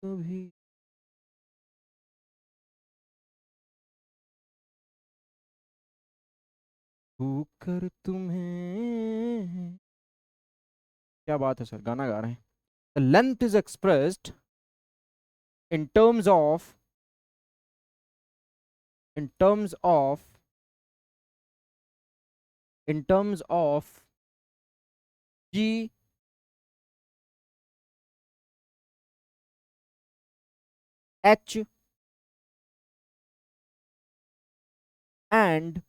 कभी भूख कर तुम्हें। क्या बात है सर, गाना गा रहे हैं। The length is expressed in terms of in terms of in terms of g h and,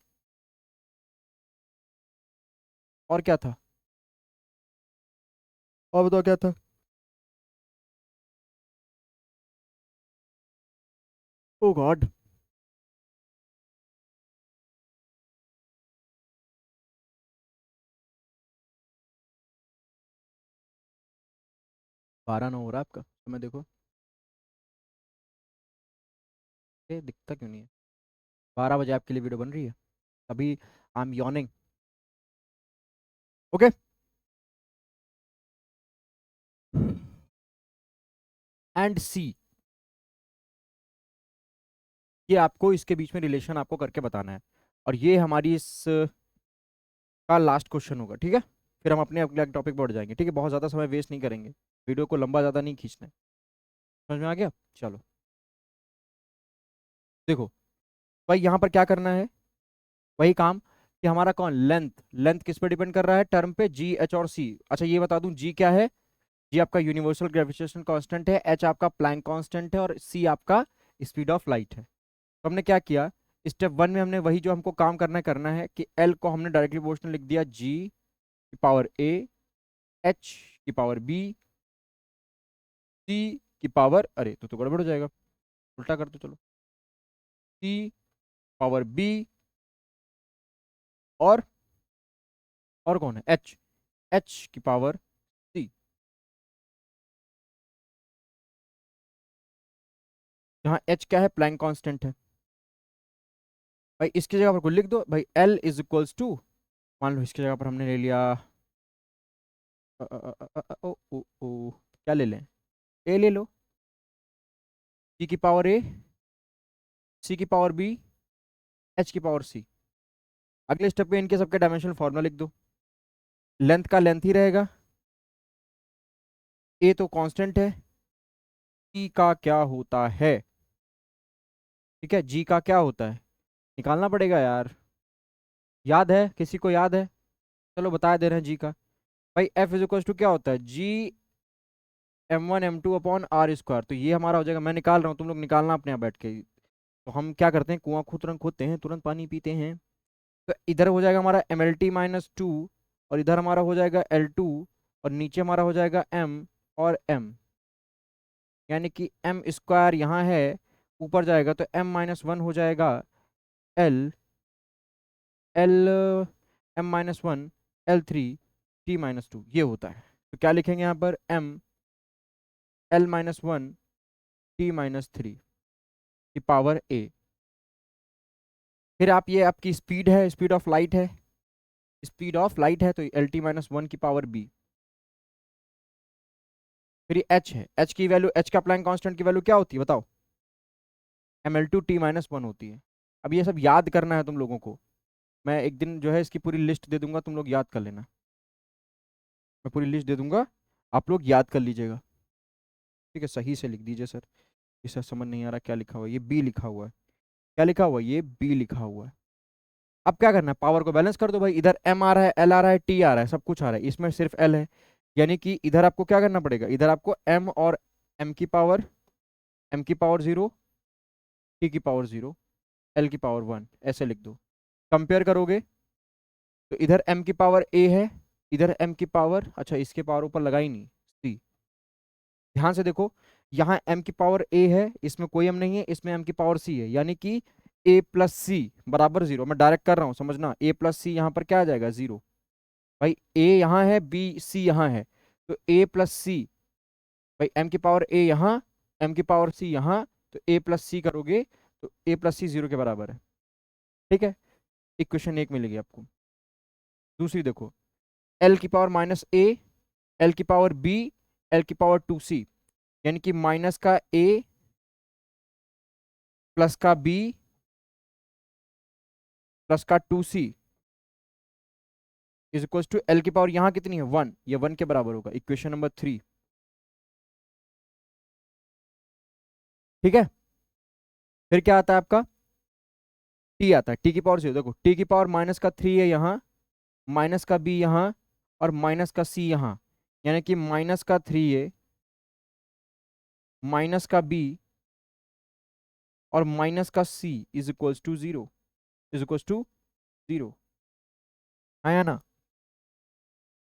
और क्या था? और बताओ क्या था? ओ गॉड। 12 9 हो रहा है आपका समय, देखो। ये दिखता क्यों नहीं है? 12 बजे आपके लिए वीडियो बन रही है अभी। I am yawning. Okay. And see, ये आपको इसके बीच में रिलेशन आपको करके बताना है। और ये हमारी इस का लास्ट क्वेश्चन होगा, ठीक है? फिर हम अपने अगले टॉपिक पर बढ़ जाएंगे, ठीक है? बहुत ज़्यादा समय वेस्ट नहीं करेंगे, वीडियो को लंबा ज़्यादा नहीं खींचना है। समझ में आ गया? चलो देखो भाई, यहाँ पर क्या करना है? वही काम कि हमारा कौन लेंथ, लेंथ किस पे डिपेंड कर रहा है? टर्म पे, जी एच और सी। अच्छा ये बता दूं, जी क्या है? जी आपका यूनिवर्सल ग्रेविटेशन कांस्टेंट है, एच आपका प्लैंक कांस्टेंट है, और सी आपका स्पीड ऑफ लाइट है। तो हमने क्या किया? स्टेप वन में हमने वही जो हमको काम करना है कि एल को हमने डायरेक्टली प्रोपोर्शनल लिख दिया, जी की पावर ए, एच की पावर बी, सी की पावर, अरे तो गड़बड़ हो जाएगा, उल्टा कर दो चलो। सी पावर बी, और कौन है? एच, एच की पावर सी। जहाँ एच क्या है? प्लैंक कांस्टेंट है। भाई इसकी जगह पर कुछ लिख दो भाई, एल इज इक्वल्स टू, मान लो इसकी जगह पर हमने ले लिया ओ ओ ओ, क्या ले लें? ए ले लो। सी की पावर ए, सी की पावर बी, एच की पावर सी। अगले स्टेप पे इनके सबके डायमेंशनल फॉर्मूला लिख दो। लेंथ का लेंथ ही रहेगा, ए तो कांस्टेंट है, ई का क्या होता है? ठीक है, जी का क्या होता है? निकालना पड़ेगा यार। याद है? किसी को याद है? चलो बता दे रहे हैं जी का। भाई एफ इज इक्वल टू क्या होता है? जी m1 m2/r²। तो ये हमारा हो जाएगा, मैं निकाल रहा हूँ, तुम लोग निकालना अपने यहाँ बैठ के। तो हम क्या करते हैं, कुआं खुद तुरंत खोदते हैं, तुरंत पानी पीते हैं। तो इधर हो जाएगा हमारा M L T minus two, और इधर हमारा हो जाएगा एल टू, और नीचे हमारा हो जाएगा एम और एम, यानी कि एम स्क्वायर यहाँ है, ऊपर जाएगा तो एम माइनस वन हो जाएगा L, L M minus one L three T minus two, ये होता है। तो क्या लिखेंगे यहाँ पर, M L minus one T minus three की पावर ए। फिर आप, ये आपकी स्पीड है, स्पीड ऑफ लाइट है, स्पीड ऑफ लाइट है तो एल टी माइनस वन की पावर बी। फिर ये एच है, एच की वैल्यू, एच का प्लैंक कांस्टेंट की वैल्यू क्या होती है बताओ, M L two T minus one होती है। अब ये सब याद करना है तुम लोगों को, मैं एक दिन जो है इसकी पूरी लिस्ट दे दूंगा, तुम लोग याद कर लेना। मैं पूरी लिस्ट दे दूंगा, आप लोग याद कर लीजिएगा। ठीक है, सही से लिख दीजिए सर, इसे समझ नहीं आ रहा क्या लिखा हुआ है, ये बी लिखा हुआ है, क्या लिखा हुआ है, ये बी लिखा हुआ है। अब क्या करना है, पावर को बैलेंस कर दो भाई, इधर एम आ रहा है, एल आ रहा है, टी आ रहा है, सब कुछ आ रहा है, इसमें सिर्फ एल है, यानी कि इधर आपको क्या करना पड़ेगा, इधर आपको एम और एम की पावर, एम की पावर जीरो, टी की पावर जीरो, एल की पावर वन, ऐसे लिख दो। कंपेयर करोगे तो इधर एम की पावर ए है, इधर एम की पावर, अच्छा इसके पावर ऊपर लगा ही नहीं, सी। ध्यान से देखो, यहाँ एम की पावर ए है, इसमें कोई एम नहीं है, इसमें एम की पावर सी है, यानी कि ए प्लस सी बराबर जीरो। मैं डायरेक्ट कर रहा हूँ, समझना, ए प्लस सी यहाँ पर क्या आ जाएगा, जीरो। भाई ए यहाँ है, बी सी यहाँ है, तो ए प्लस सी, भाई एम की पावर ए यहाँ, एम की पावर सी यहाँ, तो ए प्लस सी करोगे तो ए प्लस सी जीरो के बराबर है। ठीक है, इक्वेशन एक मिलेगी आपको। दूसरी देखो, एल की पावर माइनस ए, एल की पावर बी, एल की पावर टू सी, यानी कि माइनस का ए प्लस का बी प्लस का two c is equal to L की पावर यहाँ कितनी है, वन, ये वन के बराबर होगा, इक्वेशन नंबर थ्री। ठीक है, फिर क्या आता है आपका, टी आता है, टी की पावर जीरो, देखो टी की पावर माइनस का थ्री है यहाँ, माइनस का बी यहाँ, और माइनस का सी यहाँ, यानी कि माइनस का थ्री है, माइनस का बी, और माइनस का C is equals to zero, is equals to zero, आया ना।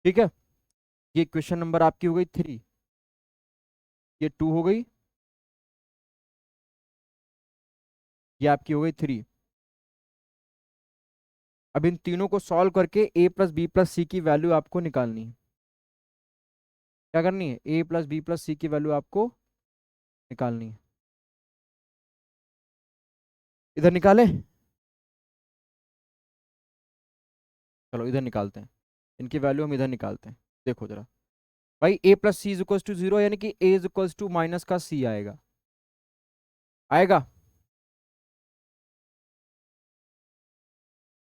ठीक है, ये क्वेश्चन नंबर आपकी हो गई थ्री, ये टू हो गई, ये आपकी हो गई थ्री। अब इन तीनों को सॉल्व करके ए प्लस बी प्लस सी की वैल्यू आपको निकालनी है। क्या करनी है, ए प्लस बी प्लस सी की वैल्यू आपको निकालनी है। इधर निकाले, चलो इधर निकालते हैं, इनकी वैल्यू हम इधर निकालते हैं। देखो जरा भाई, A plus C is equal to zero, यानी कि A is equal to minus का सी आएगा, आएगा।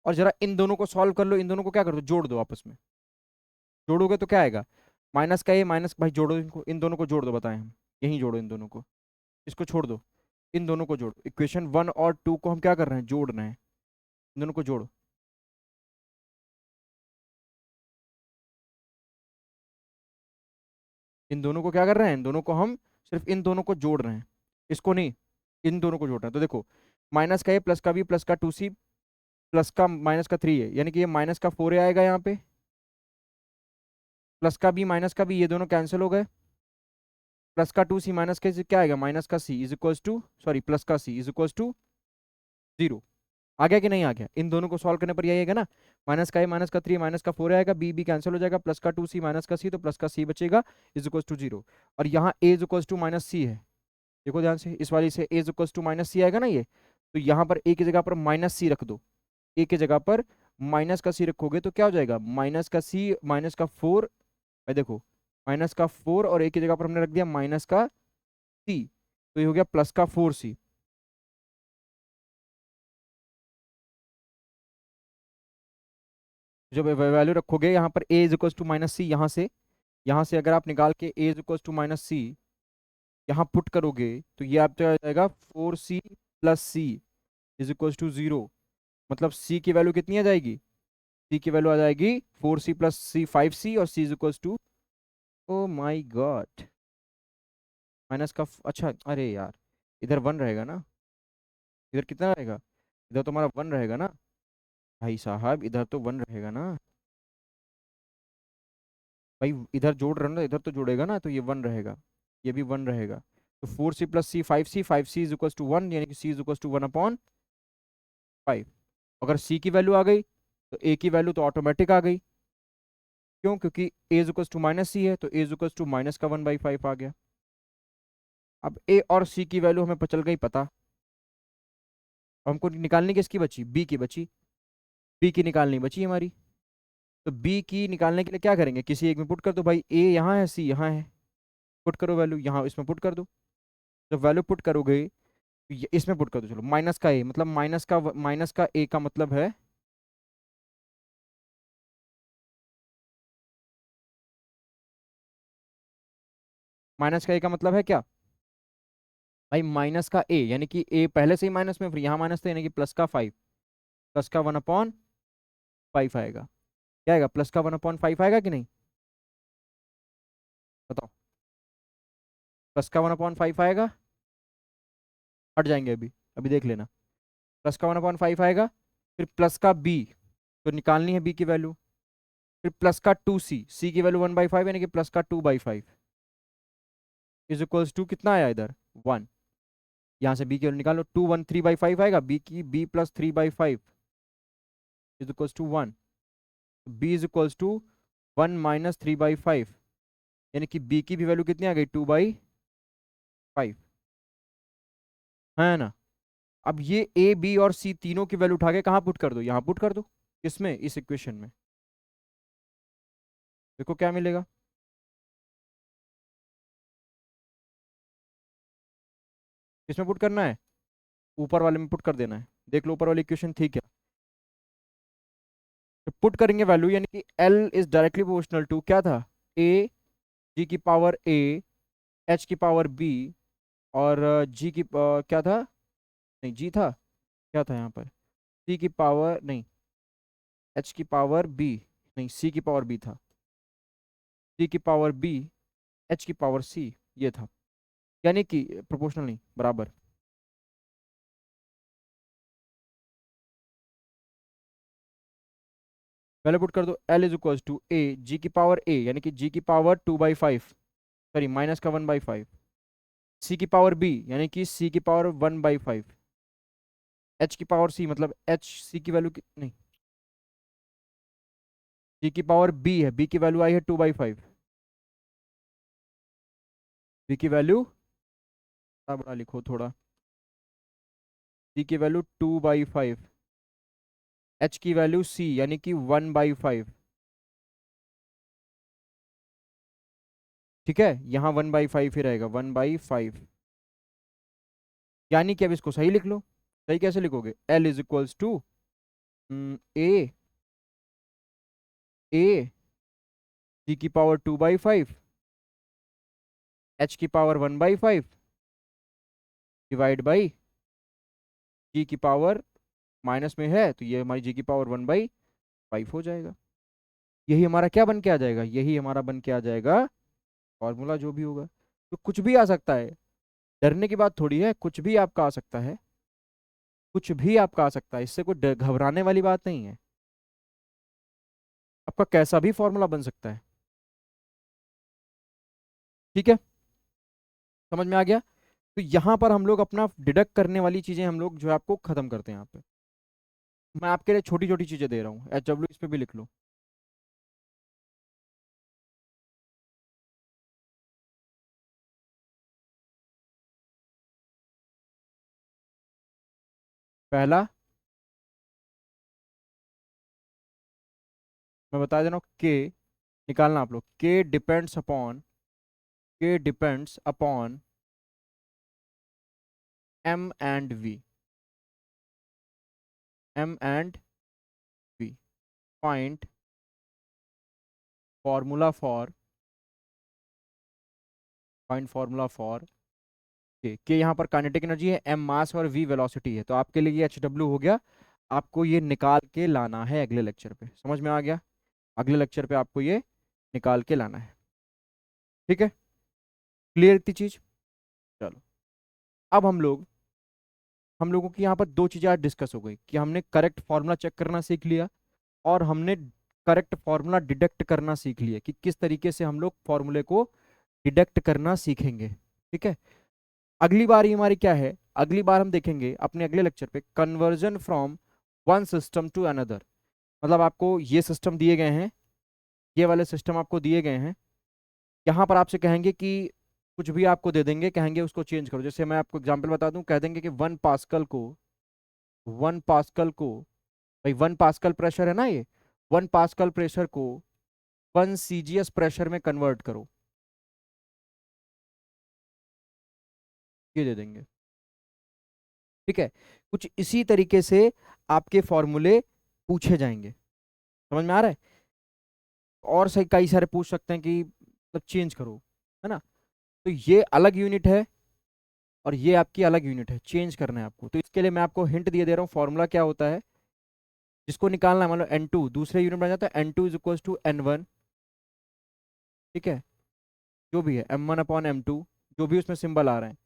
और जरा इन दोनों को सॉल्व कर लो, इन दोनों को क्या कर दो, जोड़ दो आपस में, जोड़ोगे तो क्या आएगा, माइनस का ए माइनस, भाई जोड़ो इनको, इन दोनों को जोड़ दो, बताएं हम, यहीं जोड़ो इन दोनों को, इसको छोड़ दो, इन दोनों को जोड़ो, इक्वेशन वन और टू को हम क्या कर रहे हैं, जोड़ रहे हैं, इन दोनों को जोड़ो। इन दोनों को क्या कर रहे हैं, इन दोनों को हम सिर्फ इन दोनों को जोड़ रहे हैं, इसको नहीं, इन दोनों को जोड़ रहे हैं। तो देखो, माइनस का ए प्लस का बी प्लस का टू सी प्लस का माइनस का थ्री है, यानी कि ये माइनस का फोर ए आएगा यहाँ पे, प्लस का बी माइनस का बी, ये दोनों कैंसिल हो गए, प्लस का टू सी माइनस का क्या आएगा, माइनस का C is equals to, sorry plus का C is equals to zero. आ गया कि नहीं आ गया, इन दोनों को सॉल्व करने पर यही आएगा ना, माइनस का ए माइनस का थ्री माइनस का फोर आएगा, बी बी कैंसिल हो जाएगा, प्लस का टू सी माइनस का सी, तो प्लस का सी बचेगा, इज इक्वल्स टू जीरो। और यहाँ a is equals to minus c है, देखो ध्यान से, इस वाली से a is equals to minus c आएगा ना ये, तो यहाँ पर ए की जगह पर माइनस सी रख दो, ए की जगह पर माइनस का सी रखोगे तो क्या हो जाएगा, माइनस का सी माइनस का फोर, भाई देखो माइनस का फोर, और ए की जगह पर हमने रख दिया माइनस का सी, तो ये हो गया प्लस का फोर सी। जब वैल्यू रखोगे यहाँ पर A is equal to minus C, यहाँ से अगर आप निकाल के A is equal to minus C यहाँ पुट करोगे तो ये आपका आ जाएगा four C plus C is equal to zero. मतलब सी की वैल्यू कितनी आ जाएगी, सी की वैल्यू आ जाएगी four C plus C five C, और C is equal to, oh my god, minus का अच्छा, अरे यार इधर वन रहेगा ना, इधर कितना रहेगा, इधर तो हमारा वन रहेगा ना, भाई साहब इधर तो 1 रहेगा ना। भाई इधर जोड़ रहा हूं ना, इधर तो जोड़ेगा ना, तो ये 1 रहेगा, ये भी 1 रहेगा। तो 4c + c 5c, 5c is equal to 1, यानी कि c इज इक्वल टू 1/5। अगर c की वैल्यू आ गई तो a की वैल्यू तो ऑटोमेटिक आ गई। क्यों? क्योंकि a is equal to -c है, तो a is equal to minus का 1/5 आ गया। अब a और c की वैल्यू हमें चल गई पता। अब हमको निकालनी किसकी बची? b की बची। b की निकालनी बची हमारी। तो b की निकालने के लिए क्या करेंगे? किसी एक में पुट कर दो भाई, a यहाँ है, c यहाँ है। पुट करो वैल्यू, यहाँ इसमें पुट कर दो। जब वैल्यू पुट करोगे तो इसमें पुट कर दो। चलो माइनस का a, मतलब माइनस का a का मतलब है, माइनस का a का मतलब है क्या भाई? माइनस का a यानी कि a पहले से ही माइनस में, फिर यहाँ माइनस था, यानी कि +5, प्लस का 1/5 आएगा। क्या आएगा? +1/5 आएगा कि नहीं? बताओ। +1/5 आएगा। हट जाएंगे अभी, अभी देख लेना। +1/5 आएगा। फिर प्लस का b, तो निकालनी है b की वैल्यू। फिर +2c, c की वैल्यू 1/5, यानी कि +2/5 इज इक्वल्स टू कितना आया इधर? 1। यहाँ से b की वैल्यू निकालो, 2 1 3/5 आएगा, b plus 3/5 is equals to 1। b is equals to 1 - 3/5, यानी कि b की भी वैल्यू कितनी आ गई? 2/5 है ना। अब ये a b और c तीनों की वैल्यू उठा के कहाँ पुट कर दो? यहाँ पुट कर दो। किसमें? इस इक्वेशन में। देखो क्या मिलेगा। किसमें पुट करना है? ऊपर वाले में पुट कर देना है। देख लो ऊपर वाली इक्वेशन थी क्या। तो पुट करेंगे वैल्यू, यानी कि L is directly proportional to क्या था? a, g की पावर a, h की पावर b, और g की क्या था? नहीं g था, क्या था यहाँ पर? c की पावर नहीं, h की पावर b, नहीं c की पावर b था। c की पावर b, h की पावर c, ये था। यानी कि प्रोपोर्शनल नहीं, बराबर। पहले पुट कर दो, L is equal to a, g की पावर a, यानी कि g की पावर 2/5, सॉरी माइनस का 1/5, c की पावर b, यानी कि c की पावर 1/5, h की पावर c, मतलब h c की वैल्यू नहीं, c की पावर b है, b की वैल्यू आई है 2/5, b की वैल्यू बड़ा बड़ा लिखो थोड़ा, c की वैल्यू 2/5, h की वैल्यू c यानी कि 1/5। ठीक है, यहाँ 1/5 ही रहेगा, 1/5। यानी कि अब इसको सही लिख लो। सही कैसे लिखोगे? L is equals to a, a c की पावर 2/5, h की पावर 1/5 डिवाइड बाई g की पावर माइनस में है, तो ये हमारी g की पावर 1/5 हो जाएगा। यही हमारा क्या बन के आ जाएगा? यही हमारा बन के आ जाएगा फॉर्मूला, जो भी होगा। तो कुछ भी आ सकता है, डरने की बात थोड़ी है, कुछ भी आपका आ सकता है, कुछ भी आपका आ सकता है, इससे कोई घबराने वाली बात नहीं है। आपका कैसा भी फॉर्मूला बन सकता है। ठीक है, समझ में आ गया। तो यहाँ पर हम लोग अपना डिडक्ट करने वाली चीजें हम लोग जो है आपको खत्म करते हैं यहाँ पे। मैं आपके लिए छोटी छोटी चीजें दे रहा हूँ, HW इस पे भी लिख लो। पहला, मैं बता दे रहा हूँ, के निकालना आप लोग। के depends upon M and V find formula for के यहाँ पर काइनेटिक एनर्जी है, M मास और V वेलोसिटी है, तो आपके लिए ये HW हो गया। आपको ये निकाल के लाना है अगले लेक्चर पे, समझ में आ गया? अगले लेक्चर पे आपको ये निकाल के लाना है। ठीक है, क्लियर इतनी चीज? चलो, अब हम लोग हम लोगों की यहाँ पर दो चीज़ें आज डिस्कस हो गई कि हमने करेक्ट फॉर्मूला चेक करना सीख लिया और हमने करेक्ट फॉर्मूला डिडक्ट करना सीख लिया कि किस तरीके से हम लोग फॉर्मूले को डिडक्ट करना सीखेंगे। ठीक है, अगली बार ये हमारी क्या है, अगली बार हम देखेंगे अपने अगले लेक्चर पे conversion from one system to another. मतलब आपको ये सिस्टम दिए गए हैं, ये वाले सिस्टम आपको दिए गए हैं, यहाँ पर आपसे कहेंगे कि कुछ भी आपको दे देंगे, कहेंगे उसको चेंज करो। जैसे मैं आपको एग्जांपल बता दूं, कह देंगे कि 1 पास्कल को भाई 1 पास्कल प्रेशर है ना, ये 1 पास्कल प्रेशर को 1 CGS प्रेशर में कन्वर्ट करो, ये दे देंगे। ठीक है, कुछ इसी तरीके से आपके फॉर्मूले पूछे जाएंगे। समझ में आ रहा है? और सही कई सारे पूछ सकते हैं कि मतलब चेंज करो, है ना। तो ये अलग यूनिट है और ये आपकी अलग यूनिट है, चेंज करना है आपको। तो इसके लिए मैं आपको हिंट दिए दे रहा हूँ, फॉर्मूला क्या होता है जिसको निकालना है। मान लो N2 दूसरे यूनिट बन जाता है, N2 is equal to N1। ठीक है, जो भी है M1/M2, जो भी उसमें सिंबल आ रहे हैं,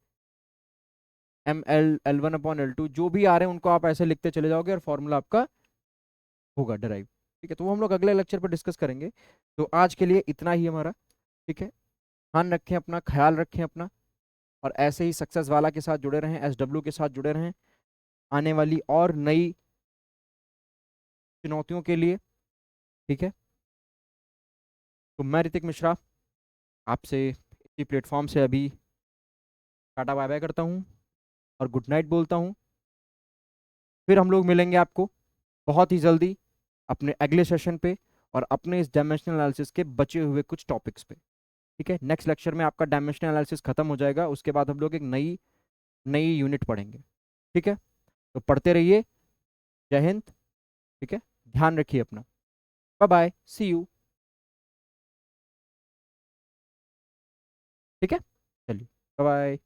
L1/L2, जो भी आ रहे हैं उनको आप ऐसे लिखते चले जाओगे और फॉर्मूला आपका होगा डराइव। ठीक है, तो वो हम लोग अगले लेक्चर पर डिस्कस करेंगे। तो आज के लिए इतना ही हमारा। ठीक है, ध्यान रखें अपना, ख्याल रखें अपना, और ऐसे ही सक्सेस वाला के साथ जुड़े रहें, SW के साथ जुड़े रहें आने वाली और नई चुनौतियों के लिए। ठीक है, तो मैं ऋतिक मिश्रा आपसे इसी प्लेटफॉर्म से अभी टाटा बाय बाय करता हूँ और गुड नाइट बोलता हूँ। फिर हम लोग मिलेंगे आपको बहुत ही जल्दी अपने अगले सेशन पे और अपने इस डायमेंशनल एनालिसिस के बचे हुए कुछ टॉपिक्स पे। ठीक है, नेक्स्ट लेक्चर में आपका डायमेंशनल एनालिसिस खत्म हो जाएगा, उसके बाद हम लोग एक नई नई यूनिट पढ़ेंगे। ठीक है, तो पढ़ते रहिए। जय हिंद। ठीक है, ध्यान रखिए अपना। Bye bye, see you. ठीक है, चलिए, बाय बाय।